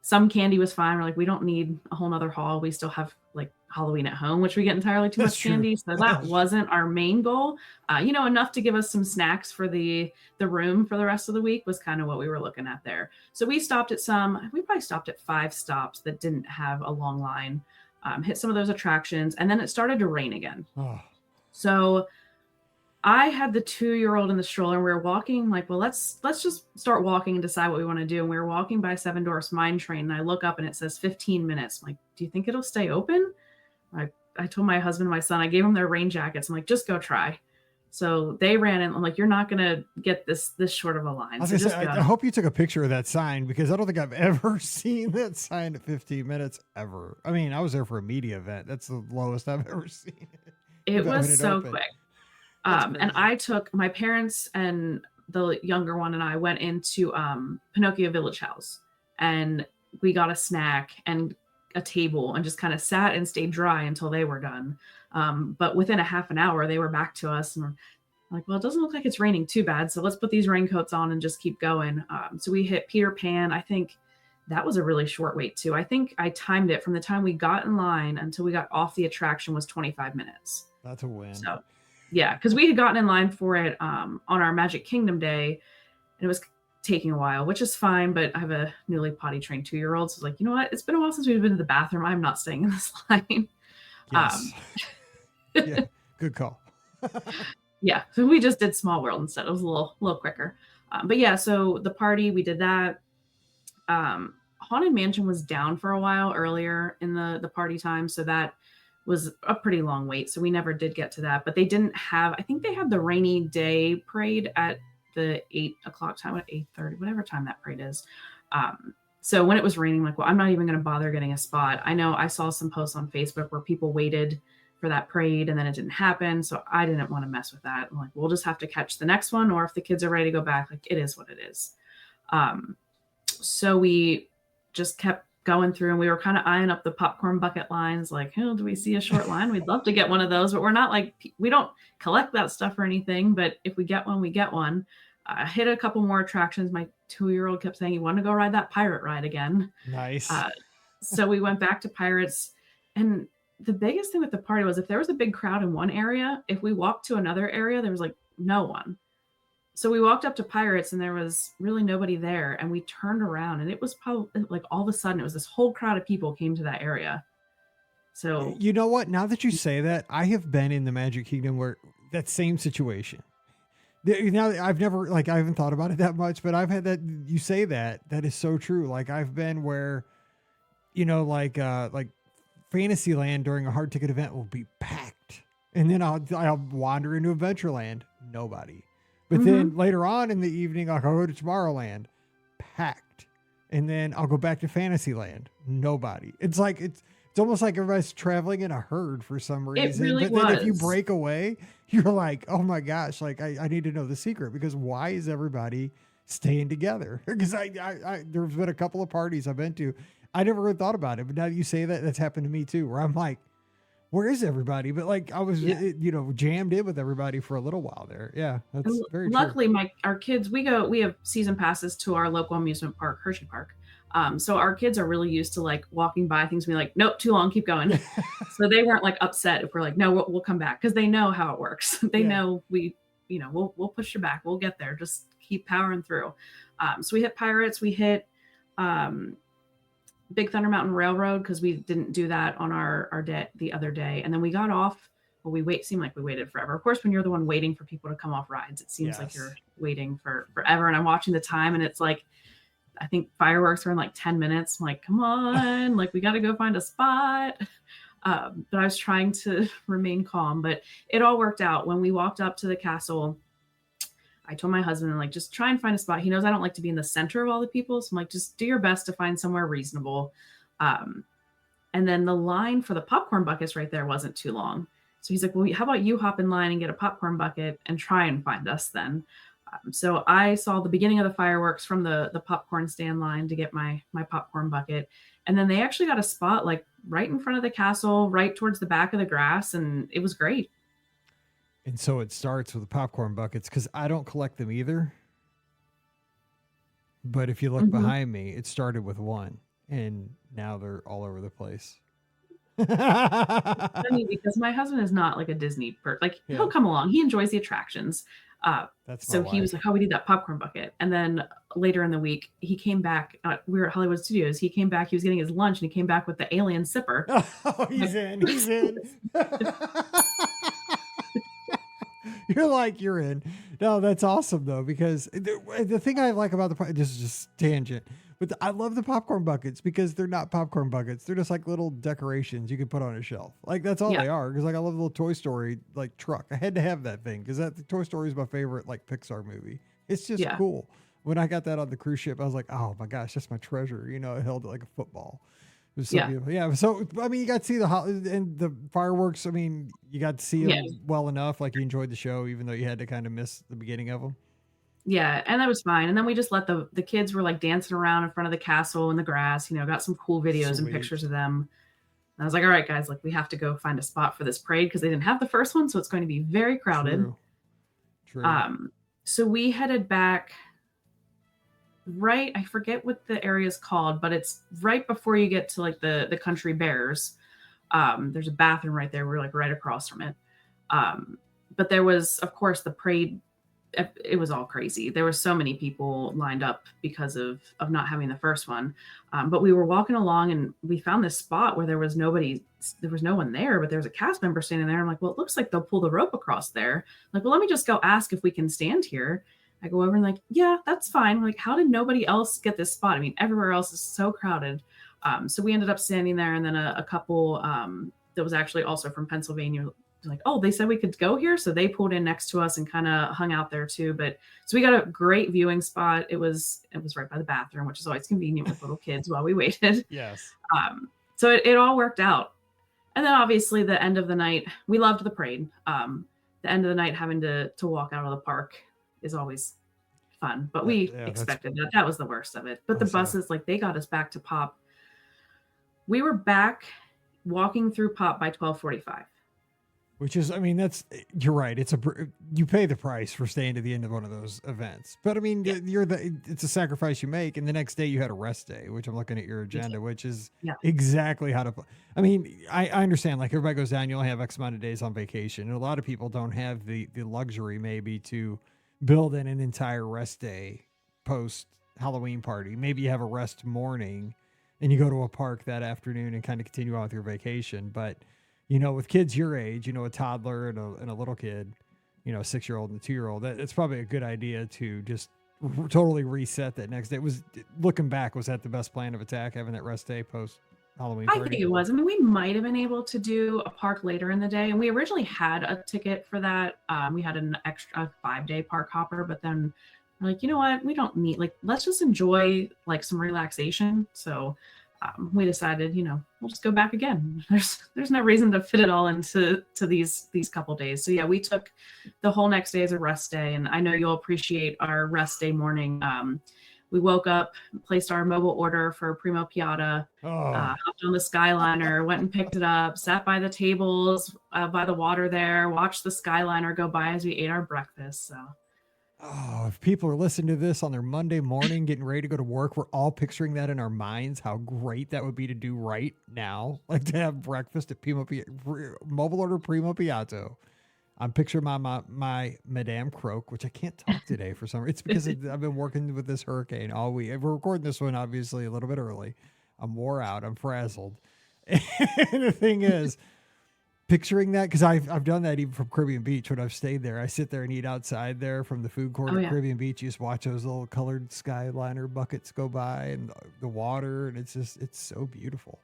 Speaker 3: Some candy was fine. We're like, we don't need a whole nother haul. We still have like Halloween at home, which we get entirely too much candy. So that wasn't our main goal. Enough to give us some snacks for the room for the rest of the week was kind of what we were looking at there. So we stopped at we probably stopped at 5 stops that didn't have a long line, hit some of those attractions, and then it started to rain again.
Speaker 1: Oh.
Speaker 3: So I had the 2-year-old in the stroller, and we were walking like, well, let's just start walking and decide what we want to do. And we were walking by Seven Dwarfs Mine Train, and I look up and it says 15 minutes. I'm like, do you think it'll stay open? I told my husband and my son, I gave them their rain jackets. I'm like, just go try. So they ran in. I'm like, you're not going to get this short of a line.
Speaker 1: I hope you took a picture of that sign, because I don't think I've ever seen that sign at 15 minutes ever. I mean, I was there for a media event. That's the lowest I've ever seen it.
Speaker 3: It was so quick. And I took my parents and the younger one and I went into Pinocchio Village House, and we got a snack and a table and just kind of sat and stayed dry until they were done. But within a half an hour, they were back to us and we're like, well, it doesn't look like it's raining too bad. So let's put these raincoats on and just keep going. So we hit Peter Pan. I think that was a really short wait too. I think I timed it from the time we got in line until we got off the attraction was 25 minutes.
Speaker 1: That's a win.
Speaker 3: So yeah, because we had gotten in line for it on our Magic Kingdom day, and it was taking a while, which is fine, but I have a newly potty trained 2-year-old, so I was like, you know what? It's been a while since we've been to the bathroom. I'm not staying in this line.
Speaker 1: Yes. Yeah, good call.
Speaker 3: Yeah, so we just did Small World instead. It was a little quicker. But yeah, so the party, we did that. Haunted Mansion was down for a while earlier in the party time, so that was a pretty long wait. So we never did get to that, but they didn't have, I think they had the rainy day parade at the 8 o'clock time, at 8:30, whatever time that parade is. So when it was raining, like, well, I'm not even going to bother getting a spot. I know I saw some posts on Facebook where people waited for that parade and then it didn't happen. So I didn't want to mess with that. I'm like, we'll just have to catch the next one, or if the kids are ready to go back, like, it is what it is. So we just kept going through, and we were kind of eyeing up the popcorn bucket lines, like, oh, do we see a short line? We'd love to get one of those, but we're not like, we don't collect that stuff or anything, but if we get one, we get one. I hit a couple more attractions. My 2-year-old kept saying he wanted to go ride that pirate ride again.
Speaker 1: Nice.
Speaker 3: So we went back to Pirates, and the biggest thing with the party was if there was a big crowd in one area, if we walked to another area, there was like no one. So we walked up to Pirates and there was really nobody there, and we turned around and it was probably like all of a sudden it was this whole crowd of people came to that area. So
Speaker 1: you know what? Now that you say that, I have been in the Magic Kingdom where that same situation. Now I've never, like, I haven't thought about it that much, but I've had that. You say that is so true. Like, I've been where, like Fantasyland during a hard ticket event will be packed, and then I'll wander into Adventureland, nobody. But then later on in the evening, I'll go to Tomorrowland, packed. And then I'll go back to Fantasyland, nobody. It's like, it's almost like everybody's traveling in a herd for some reason.
Speaker 3: It really
Speaker 1: but then if you break away, you're like, oh my gosh, like I need to know the secret, because why is everybody staying together? Because there's been a couple of parties I've been to. I never really thought about it, but now that you say that, that's happened to me too, where I'm like, where is everybody? But like I was, jammed in with everybody for a little while there. Yeah, that's very
Speaker 3: luckily
Speaker 1: true.
Speaker 3: Our kids, we have season passes to our local amusement park, Hershey Park. So our kids are really used to like walking by things and be like, nope, too long, keep going. So they weren't like upset if we're like, no, we'll come back, because they know how it works. They know we'll push you back. We'll get there. Just keep powering through. So we hit Pirates. We hit Big Thunder Mountain Railroad, because we didn't do that on our day the other day. And then we got off. Well, seemed like we waited forever. Of course, when you're the one waiting for people to come off rides, it seems like you're waiting for forever. And I'm watching the time, and it's like I think fireworks were in like 10 minutes. I'm like, come on, like we got to go find a spot. But I was trying to remain calm, but it all worked out. When we walked up to the castle, I told my husband, like, just try and find a spot. He knows I don't like to be in the center of all the people. So I'm like, just do your best to find somewhere reasonable. And then the line for the popcorn buckets right there wasn't too long. So he's like, well, how about you hop in line and get a popcorn bucket and try and find us then? So I saw the beginning of the fireworks from the popcorn stand line to get my popcorn bucket. And then they actually got a spot like right in front of the castle, right towards the back of the grass. And it was great.
Speaker 1: And so it starts with the popcorn buckets because I don't collect them either. But if you look behind me, it started with one and now they're all over the place.
Speaker 3: Funny because my husband is not like a Disney person. Like he'll come along. He enjoys the attractions. So he was like, oh, we need that popcorn bucket. And then later in the week, he came back. We were at Hollywood Studios. He came back. He was getting his lunch and he came back with the alien sipper.
Speaker 1: Oh, he's in. He's in. You're in. No, that's awesome though, because the thing I like about this is just tangent, but I love the popcorn buckets because they're not popcorn buckets. They're just like little decorations you can put on a shelf. Like that's all they are. Cause like I love the little Toy Story like truck. I had to have that thing because that Toy Story is my favorite like Pixar movie. It's just cool. When I got that on the cruise ship, I was like, oh my gosh, that's my treasure. You know, it held it like a football. It was so beautiful. Yeah. So, I mean, you got to see the fireworks. I mean, you got to see them well enough. Like you enjoyed the show, even though you had to kind of miss the beginning of them.
Speaker 3: Yeah. And that was fine. And then we just let the kids were like dancing around in front of the castle in the grass, you know, got some cool videos and pictures of them. And I was like, all right, guys, like we have to go find a spot for this parade because they didn't have the first one. So it's going to be very crowded. True. So we headed back right, I forget what the area is called, but it's right before you get to like the Country Bears. There's a bathroom right there. We're like right across from it. But there was, of course, the parade. It was all crazy. There were so many people lined up because of not having the first one. But we were walking along and we found this spot where there was no one there, but there was a cast member standing there. I'm like, well, it looks like they'll pull the rope across there. I'm like, well, let me just go ask if we can stand here. I go over and like, yeah, that's fine. We're like, how did nobody else get this spot? I mean, everywhere else is so crowded. So we ended up standing there, and then a couple that was actually also from Pennsylvania, like, oh, they said we could go here. So they pulled in next to us and kind of hung out there too. But so we got a great viewing spot. It was right by the bathroom, which is always convenient with little kids while we waited.
Speaker 1: Yes.
Speaker 3: So it all worked out. And then obviously the end of the night, we loved the parade. The end of the night, having to walk out of the park is always fun, but we expected that was the worst of it. But the buses, like they got us back to Pop. We were back walking through Pop by 12:45.
Speaker 1: Which is, I mean, you're right. You pay the price for staying to the end of one of those events, but I mean, it's a sacrifice you make. And the next day you had a rest day, which I'm looking at your agenda, which is exactly how to play. I mean, I understand like everybody goes down, you only have X amount of days on vacation. And a lot of people don't have the luxury maybe to build in an entire rest day post Halloween party. Maybe you have a rest morning and you go to a park that afternoon and kind of continue on with your vacation. But, you know, with kids your age, you know, a toddler and a little kid, you know, a 6-year-old and a 2-year-old, it's probably a good idea to just totally reset that next day. Looking back, was that the best plan of attack, having that rest day post Halloween party?
Speaker 3: I think it was. I mean, we might have been able to do a park later in the day, and we originally had a ticket for that. We had an extra 5-day park hopper, but then we're like, you know what? We don't need, like, let's just enjoy like some relaxation. So we decided, you know, we'll just go back again. There's no reason to fit it all into these couple days. So yeah, we took the whole next day as a rest day, and I know you'll appreciate our rest day morning. We woke up, placed our mobile order for Primo Piatti, hopped on the Skyliner, went and picked it up, sat by the tables by the water there, watched the Skyliner go by as we ate our breakfast. So,
Speaker 1: if people are listening to this on their Monday morning, getting ready to go to work, we're all picturing that in our minds, how great that would be to do right now. Like to have breakfast at mobile order Primo Piatti. I'm picturing my Madame Croak, which I can't talk today for some reason. It's because I've been working with this hurricane all week. We're recording this one, obviously, a little bit early. I'm wore out. I'm frazzled. And the thing is, picturing that because I've done that even from Caribbean Beach when I've stayed there. I sit there and eat outside there from the food court
Speaker 3: Oh
Speaker 1: at
Speaker 3: yeah.
Speaker 1: Caribbean Beach. You just watch those little colored Skyliner buckets go by and the water, and it's so beautiful.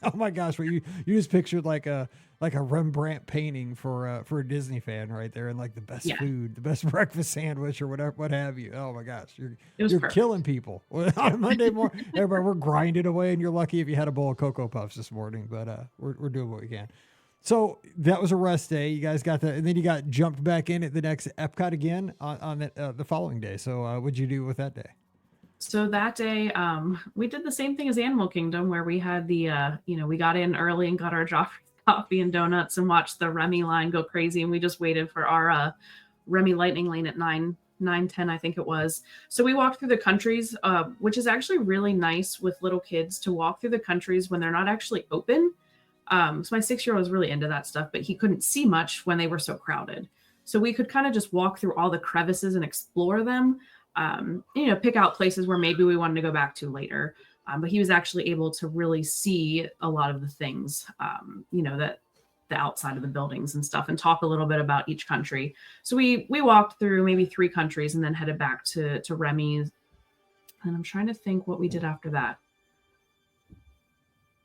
Speaker 1: Oh my gosh! Well, you just pictured like a Rembrandt painting for a Disney fan right there, and like the best
Speaker 3: Yeah.
Speaker 1: food, the best breakfast sandwich or whatever, what have you. Oh my gosh,
Speaker 3: It was
Speaker 1: you're
Speaker 3: perfect.
Speaker 1: killing people on a Monday morning. Everybody, we're grinding away, and you're lucky if you had a bowl of Cocoa Puffs this morning. But we're doing what we can. So that was a rest day. You guys got that, and then you got jumped back in at the next Epcot again on the following day. So what'd you do with that day?
Speaker 3: So that day, we did the same thing as Animal Kingdom, where we had the, we got in early and got our Joffrey coffee and donuts and watched the Remy line go crazy. And we just waited for our Remy Lightning Lane at 9:10, I think it was. So we walked through the countries, which is actually really nice with little kids to walk through the countries when they're not actually open. So my 6-year-old was really into that stuff, but he couldn't see much when they were so crowded. So we could kind of just walk through all the crevices and explore them. Pick out places where maybe we wanted to go back to later. But he was actually able to really see a lot of the things, that the outside of the buildings and stuff, and talk a little bit about each country. So we walked through maybe 3 countries and then headed back to Remy's. And I'm trying to think what we did after that.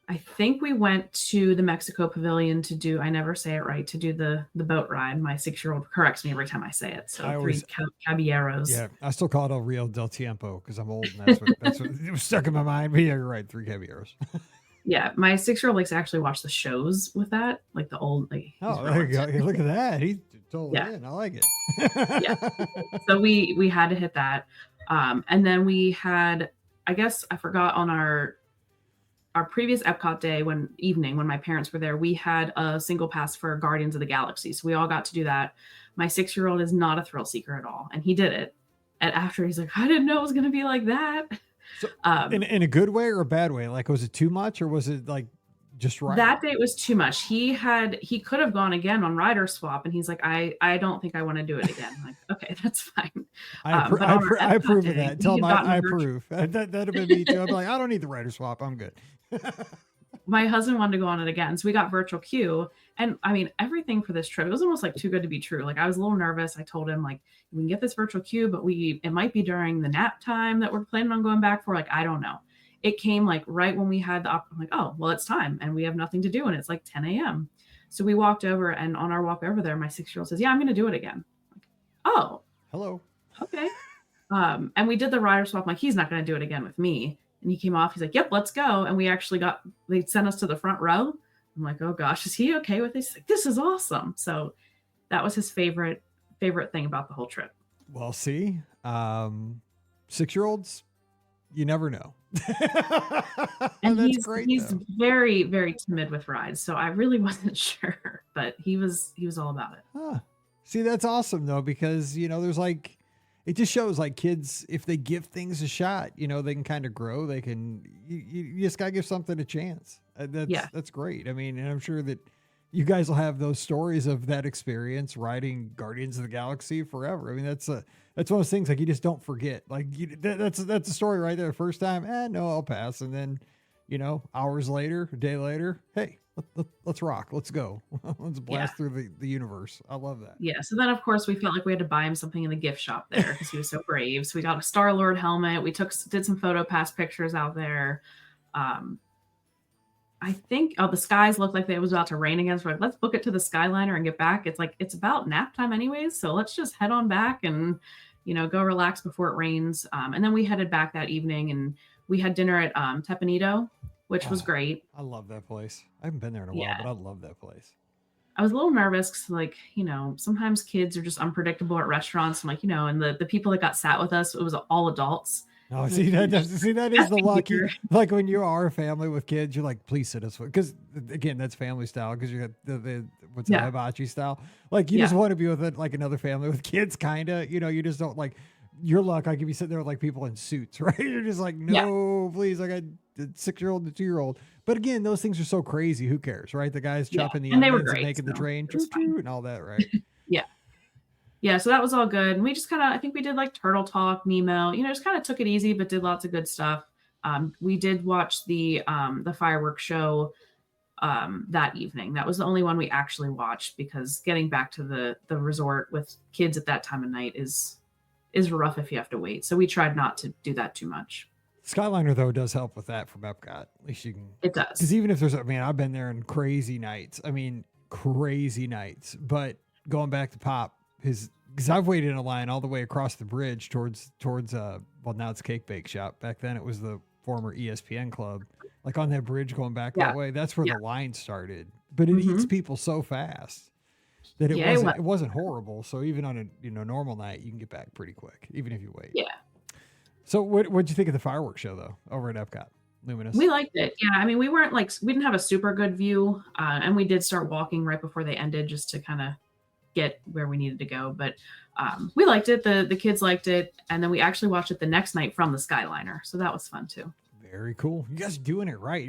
Speaker 3: I think we went to the Mexico Pavilion to do, I never say it right, to do the boat ride. My 6-year-old corrects me every time I say it. So
Speaker 1: I always-
Speaker 3: 3 caballeros.
Speaker 1: Yeah, I still call it El Rio del Tiempo because I'm old, and that's what it was stuck in my mind. But yeah, you're right, 3 caballeros.
Speaker 3: Yeah, my 6-year-old likes to actually watch the shows with that, like the old. Like,
Speaker 1: Oh, there you go. Hey, look at that. He's totally
Speaker 3: Yeah.
Speaker 1: in. I like it.
Speaker 3: Yeah. So we had to hit that, and then we had, I guess I forgot on our previous Epcot day when my parents were there, we had a single pass for Guardians of the Galaxy, so we all got to do that. My 6-year-old is not a thrill seeker at all, and he did it. And after he's like, I didn't know it was going to be like that.
Speaker 1: So, in a good way or a bad way? Like, was it too much or was it like just right?
Speaker 3: That day was too much. He could have gone again on Rider Swap, and he's like, I don't think I want to do it again. I'm like, okay, that's fine.
Speaker 1: I approve of that. Tell him I approve. That'd have been me too. I'd be like, I don't need the Rider Swap. I'm good.
Speaker 3: My husband wanted to go on it again, so we got virtual queue. And I mean, everything for this trip, it was almost like too good to be true. Like, I was a little nervous. I told him, like, we can get this virtual queue, but it might be during the nap time that we're planning on going back for. Like, I don't know. It came like right when we had I'm like, oh, well, it's time and we have nothing to do. And it's like 10 a.m. So we walked over, and on our walk over there, my 6-year-old says, yeah, I'm going to do it again. Like, oh,
Speaker 1: hello.
Speaker 3: Okay. And we did the Rider Swap. Like, he's not going to do it again with me. And he came off. He's like, yep, let's go. And we actually they sent us to the front row. I'm like, oh gosh, is he okay with this? He's like, this is awesome. So that was his favorite thing about the whole trip.
Speaker 1: Well, see, 6-year-olds, you never know.
Speaker 3: And
Speaker 1: That's
Speaker 3: he's
Speaker 1: great,
Speaker 3: he's
Speaker 1: though.
Speaker 3: very, very timid with rides. So I really wasn't sure, but he was all about it.
Speaker 1: Huh. See, that's awesome though, because there's like, it just shows like kids, if they give things a shot, they can kind of grow. They can, you just gotta give something a chance. That's great. I mean, and I'm sure that you guys will have those stories of that experience riding Guardians of the Galaxy forever. I mean, that's one of those things like you just don't forget. Like that's a story right there. First time, no, I'll pass. And then, hours later, a day later, hey, let's rock. Let's go. Let's blast through the universe. I love that.
Speaker 3: Yeah. So then, of course, we felt like we had to buy him something in the gift shop there because he was so brave. So we got a Star-Lord helmet. We did some photo pass pictures out there. I think, the skies looked like it was about to rain again. So we're like, let's book it to the Skyliner and get back. It's like, it's about nap time anyways. So let's just head on back and, go relax before it rains. And then we headed back that evening and we had dinner at Tepanito, which was great.
Speaker 1: I love that place. I haven't been there in a while, but I love that place.
Speaker 3: I was a little nervous because, like, sometimes kids are just unpredictable at restaurants. I'm like, and the people that got sat with us, it was all adults.
Speaker 1: Oh, see that is the lucky, like when you are a family with kids, you're like, please sit us with, because again, that's family style. Because you got the hibachi style. Like you just want to be with like another family with kids, kind of. You just don't like your luck. Like if you sit there with like people in suits, right? You're just like, no, please. I got a 6-year-old and a 2-year-old. But again, those things are so crazy. Who cares, right? The guys chopping the onions and making the train, and all that, right?
Speaker 3: Yeah, so that was all good. And we just I think we did like Turtle Talk, Nemo, just kind of took it easy, but did lots of good stuff. We did watch the fireworks show that evening. That was the only one we actually watched, because getting back to the resort with kids at that time of night is rough if you have to wait. So we tried not to do that too much.
Speaker 1: Skyliner though does help with that from Epcot. At least you can.
Speaker 3: It does.
Speaker 1: Because even if there's, I mean, I've been there in crazy nights. I mean, crazy nights. But going back to Pop, because I've waited in a line all the way across the bridge towards well, now it's Cake Bake Shop. Back then it was the former ESPN club. Like on that bridge going back that way, that's where the line started. But it eats people so fast that it wasn't horrible. So even on a normal night, you can get back pretty quick, even if you wait.
Speaker 3: Yeah.
Speaker 1: So what'd you think of the fireworks show though over at Epcot? Luminous.
Speaker 3: We liked it. Yeah. I mean, we didn't have a super good view. And we did start walking right before they ended just to kind of get where we needed to go. But we liked it. The kids liked it. And then we actually watched it the next night from the Skyliner. So that was fun too.
Speaker 1: Very cool. You guys are doing it right.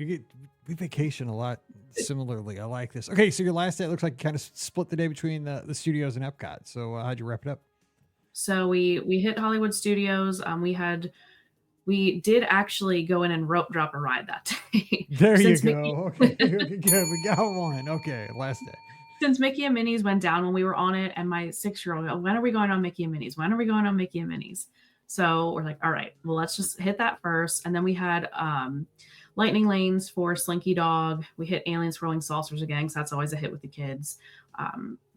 Speaker 1: We vacation a lot similarly. I like this. Okay. So your last day, it looks like you kind of split the day between the studios and Epcot. So how'd you wrap it up?
Speaker 3: So we hit Hollywood Studios. We did actually go in and rope drop a ride that day.
Speaker 1: There you go. Okay, good. We got one. Okay, last day.
Speaker 3: Since Mickey and Minnie's went down when we were on it, and my 6-year-old, when are we going on Mickey and Minnie's? When are we going on Mickey and Minnie's? So we're like, all right, well, let's just hit that first. And then we had Lightning Lanes for Slinky Dog. We hit Alien Swirling Saucers again, because that's always a hit with the kids.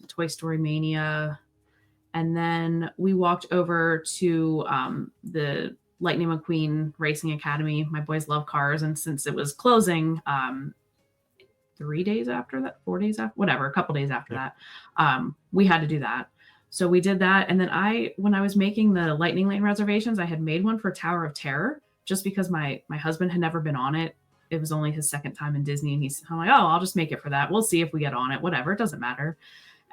Speaker 3: Toy Story Mania. And then we walked over to the Lightning McQueen Racing Academy. My boys love cars. And since it was closing 3 days after that, 4 days after, whatever, a couple days after that, we had to do that. So we did that. And then when I was making the Lightning Lane reservations, I had made one for Tower of Terror just because my husband had never been on it. It was only his second time in Disney. And I'm like, oh, I'll just make it for that. We'll see if we get on it, whatever. It doesn't matter.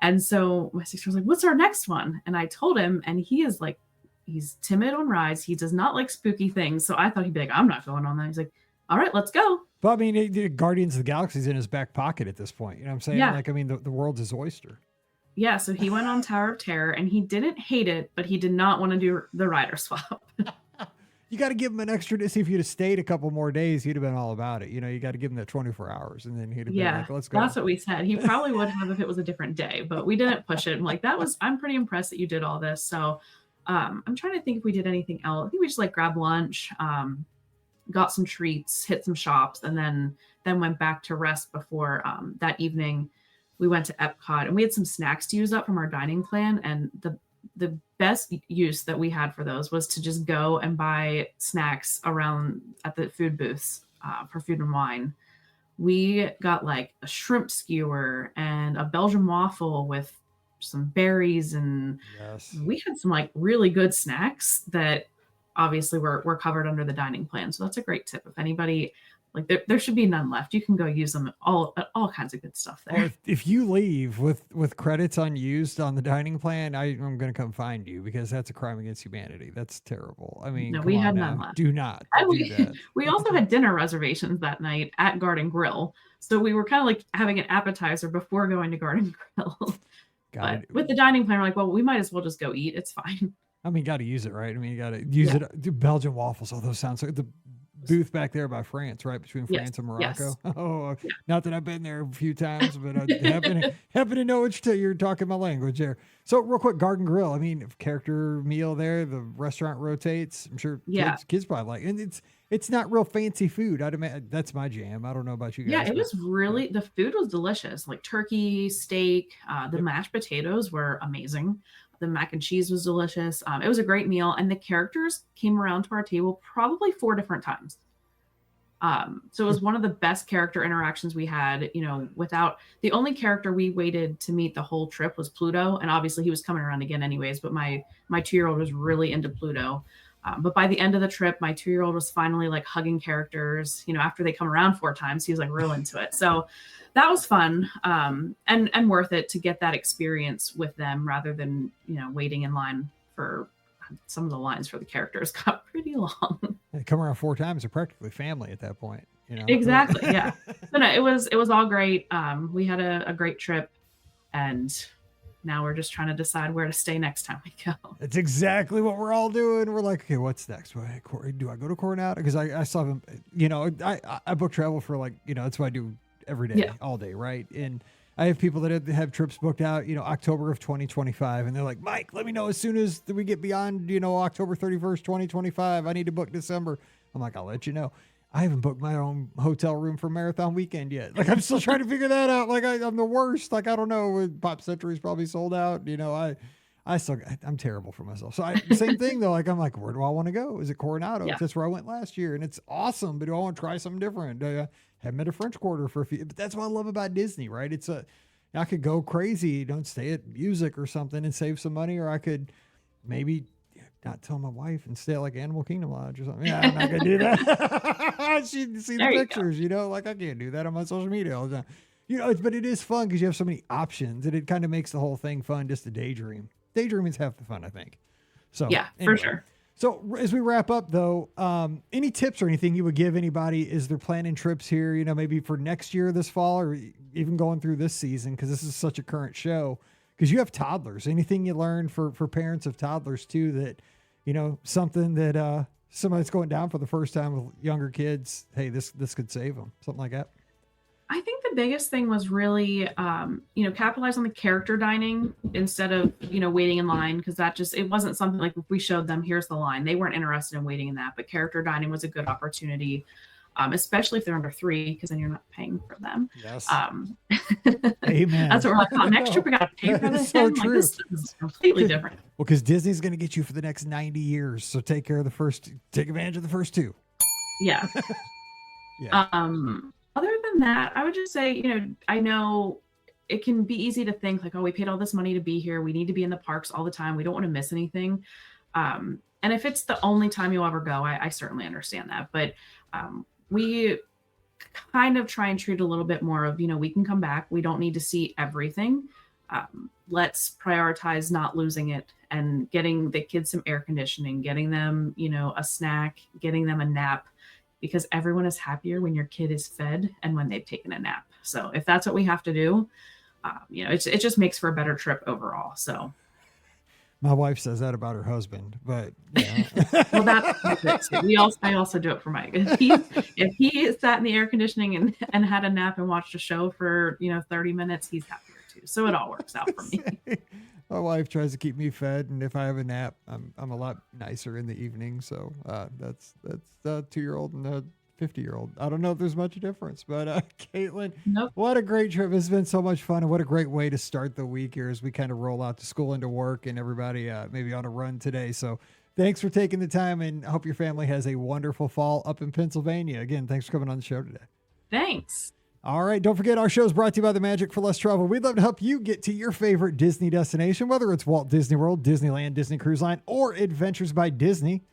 Speaker 3: And so my sister was like, what's our next one? And I told him, and he is like, he's timid on rides. He does not like spooky things. So I thought he'd be like, I'm not going on that. He's like, all right, let's go.
Speaker 1: But I mean, Guardians of the Galaxy's in his back pocket at this point. You know what I'm saying?
Speaker 3: Yeah.
Speaker 1: Like, I mean, the world's his oyster.
Speaker 3: Yeah. So he went on Tower of Terror, and he didn't hate it, but he did not want to do the rider swap.
Speaker 1: You got to give him an extra day. See, if you'd have stayed a couple more days, he'd have been all about it. You got to give him that 24 hours, and then he'd have been like, let's go.
Speaker 3: That's what we said. He probably would have if it was a different day, but we didn't push it. I'm like, I'm pretty impressed that you did all this. So I'm trying to think if we did anything else. I think we just grabbed lunch, got some treats, hit some shops, and then went back to rest before that evening. We went to Epcot, and we had some snacks to use up from our dining plan. And the best use that we had for those was to just go and buy snacks around at the food booths for Food and Wine. We got a shrimp skewer and a Belgian waffle with some berries, and we had some really good snacks that obviously were covered under the dining plan. So that's a great tip. If anybody there should be none left. You can go use them all kinds of good stuff there.
Speaker 1: Or if you leave with credits unused on the dining plan, I'm going to come find you, because that's a crime against humanity. That's terrible. I mean,
Speaker 3: no, we had none left.
Speaker 1: Do not do that.
Speaker 3: We also had dinner reservations that night at Garden Grill. So we were kind of having an appetizer before going to Garden Grill. But with the dining plan, we're like, well, we might as well just go eat. It's fine.
Speaker 1: I mean, got to use it, right? I mean, you got to use it. Do Belgian waffles. Oh, those sound so the booth back there by France, right? Between France and Morocco. Yes. Oh, not that I've been there a few times, but I happen to know you're talking my language there. So real quick, Garden Grill. I mean, character meal there. The restaurant rotates. I'm sure kids probably like, and it's not real fancy food. I'd imagine that's my jam. I don't know about you guys.
Speaker 3: Yeah, it was really, the food was delicious. Turkey, steak, the mashed potatoes were amazing. The mac and cheese was delicious. It was a great meal, and the characters came around to our table probably 4 different times. So it was one of the best character interactions we had. Without the only character we waited to meet the whole trip was Pluto, and obviously he was coming around again anyways. But my 2-year-old was really into Pluto. But by the end of the trip, my 2-year-old was finally hugging characters. After they come around 4 times, he was real into it. So that was fun, and worth it to get that experience with them rather than waiting in line for some of the lines for the characters got pretty long.
Speaker 1: They come around 4 times. They're practically family at that point.
Speaker 3: Exactly. Yeah. But no, it was all great. We had a great trip, and now we're just trying to decide where to stay next time we go.
Speaker 1: That's exactly what we're all doing. We're like, okay, what's next? Do I go to Coronado? Because I saw them, I book travel for that's what I do every day,
Speaker 3: Yeah.
Speaker 1: all day, right? And I have people that have trips booked out, October of 2025, and they're like, Mike, let me know as soon as we get beyond, October 31st, 2025. I need to book December. I'm like, I'll let you know. I haven't booked my own hotel room for Marathon Weekend yet. Like, I'm still trying to figure that out. Like, I'm the worst. Like, I don't know. Pop Century's probably sold out. I'm terrible for myself. So same thing though. Like, I'm like, where do I want to go? Is it Coronado?
Speaker 3: Yeah.
Speaker 1: That's where I went last year, and it's awesome. But do I want to try something different? Haven't been to French Quarter for a few. But that's what I love about Disney, right? I could go crazy, stay at music or something and save some money, or I could maybe not tell my wife and stay at like Animal Kingdom Lodge or something. Yeah, I'm not gonna do that. She'd see the pictures, like I can't do that on my social media all the time. But it is fun because you have so many options, and it kind of makes the whole thing fun just to daydream. Daydreaming's half the fun, I think. So
Speaker 3: Yeah,
Speaker 1: anyway.
Speaker 3: for sure.
Speaker 1: So as we wrap up though, any tips or anything you would give anybody as they're planning trips here, maybe for next year, this fall, or even going through this season, because this is such a current show, because you have toddlers. Anything you learn for parents of toddlers too, that, something that somebody that's going down for the first time with younger kids, hey, this could save them, something like that.
Speaker 3: I think the biggest thing was really, capitalize on the character dining instead of, waiting in line. Cause it wasn't something like if we showed them, here's the line, they weren't interested in waiting in that, but character dining was a good opportunity. Especially if they're under 3, because then you're not paying for them.
Speaker 1: Yes.
Speaker 3: Amen. That's what we're like, next trip we got to pay for this.
Speaker 1: So
Speaker 3: Like,
Speaker 1: true.
Speaker 3: this is completely different.
Speaker 1: Well, because Disney's going to get you for the next 90 years. So take advantage of the first 2.
Speaker 3: Yeah.
Speaker 1: Yeah.
Speaker 3: Other than that, I would just say, I know it can be easy to think like, oh, we paid all this money to be here. We need to be in the parks all the time. We don't want to miss anything. And if it's the only time you'll ever go, I certainly understand that. But we kind of try and treat a little bit more of, we can come back. We don't need to see everything. Let's prioritize not losing it and getting the kids some air conditioning, getting them, a snack, getting them a nap. Because everyone is happier when your kid is fed and when they've taken a nap. So if that's what we have to do, it just makes for a better trip overall. So
Speaker 1: my wife says that about her husband, but
Speaker 3: well, that's it too. I also do it for Mike. If he sat in the air conditioning and had a nap and watched a show for 30 minutes, he's happier too. So it all works out for me.
Speaker 1: My wife tries to keep me fed, and if I have a nap, I'm a lot nicer in the evening. So that's a 2-year-old and a 50-year-old. I don't know if there's much difference, but Caitlin,
Speaker 3: Nope.
Speaker 1: What a great trip! It's been so much fun, and what a great way to start the week here as we kind of roll out to school and to work, and everybody maybe on a run today. So thanks for taking the time, and I hope your family has a wonderful fall up in Pennsylvania. Again, thanks for coming on the show today.
Speaker 3: Thanks.
Speaker 1: All right. Don't forget, our show is brought to you by the Magic for Less Travel. We'd love to help you get to your favorite Disney destination, whether it's Walt Disney World, Disneyland, Disney Cruise Line, or Adventures by Disney.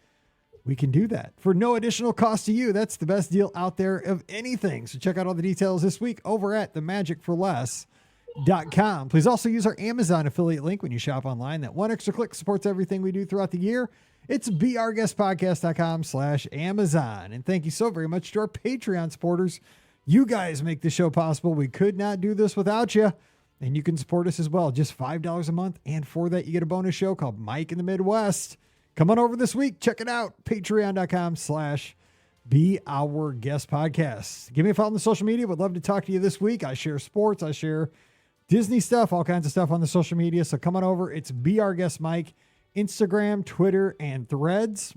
Speaker 1: We can do that for no additional cost to you. That's the best deal out there of anything. So check out all the details this week over at themagicforless.com. Please also use our Amazon affiliate link when you shop online. That one extra click supports everything we do throughout the year. It's beourguestpodcast.com/Amazon. And thank you so very much to our Patreon supporters. You guys make the show possible. We could not do this without you. And you can support us as well. Just $5 a month. And for that, you get a bonus show called Mike in the Midwest. Come on over this week. Check it out. Patreon.com/BeOurGuestPodcast. Give me a follow on the social media. Would love to talk to you this week. I share sports. I share Disney stuff, all kinds of stuff on the social media. So come on over. It's Be Our Guest Mike, Instagram, Twitter, and Threads.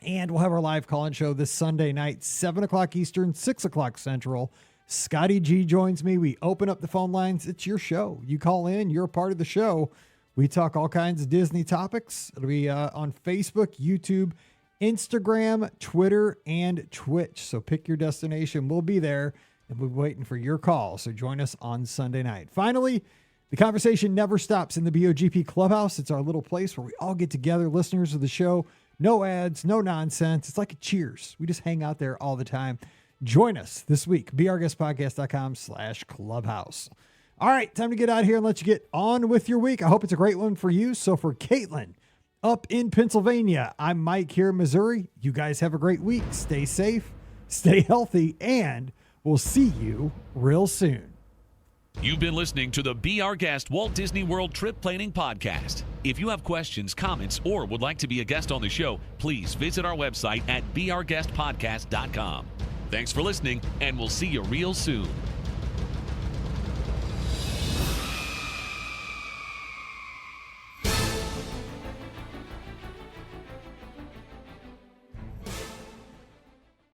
Speaker 1: And we'll have our live call-in show this Sunday night, 7 o'clock Eastern, 6 o'clock Central. Scotty G joins me. We open up the phone lines. It's your show. You call in. You're a part of the show. We talk all kinds of Disney topics. It'll be on Facebook, YouTube, Instagram, Twitter, and Twitch. So pick your destination. We'll be there, and we'll be waiting for your call. So join us on Sunday night. Finally, the conversation never stops in the BOGP Clubhouse. It's our little place where we all get together, listeners of the show. No ads, no nonsense. It's like a Cheers. We just hang out there all the time. Join us this week. beourguestpodcast.com/clubhouse. All right, time to get out of here and let you get on with your week. I hope it's a great one for you. So for Caitlin up in Pennsylvania, I'm Mike here in Missouri. You guys have a great week. Stay safe, stay healthy, and we'll see you real soon.
Speaker 2: You've been listening to the Be Our Guest Walt Disney World Trip Planning Podcast. If you have questions, comments, or would like to be a guest on the show, please visit our website at beourguestpodcast.com. Thanks for listening, and we'll see you real soon.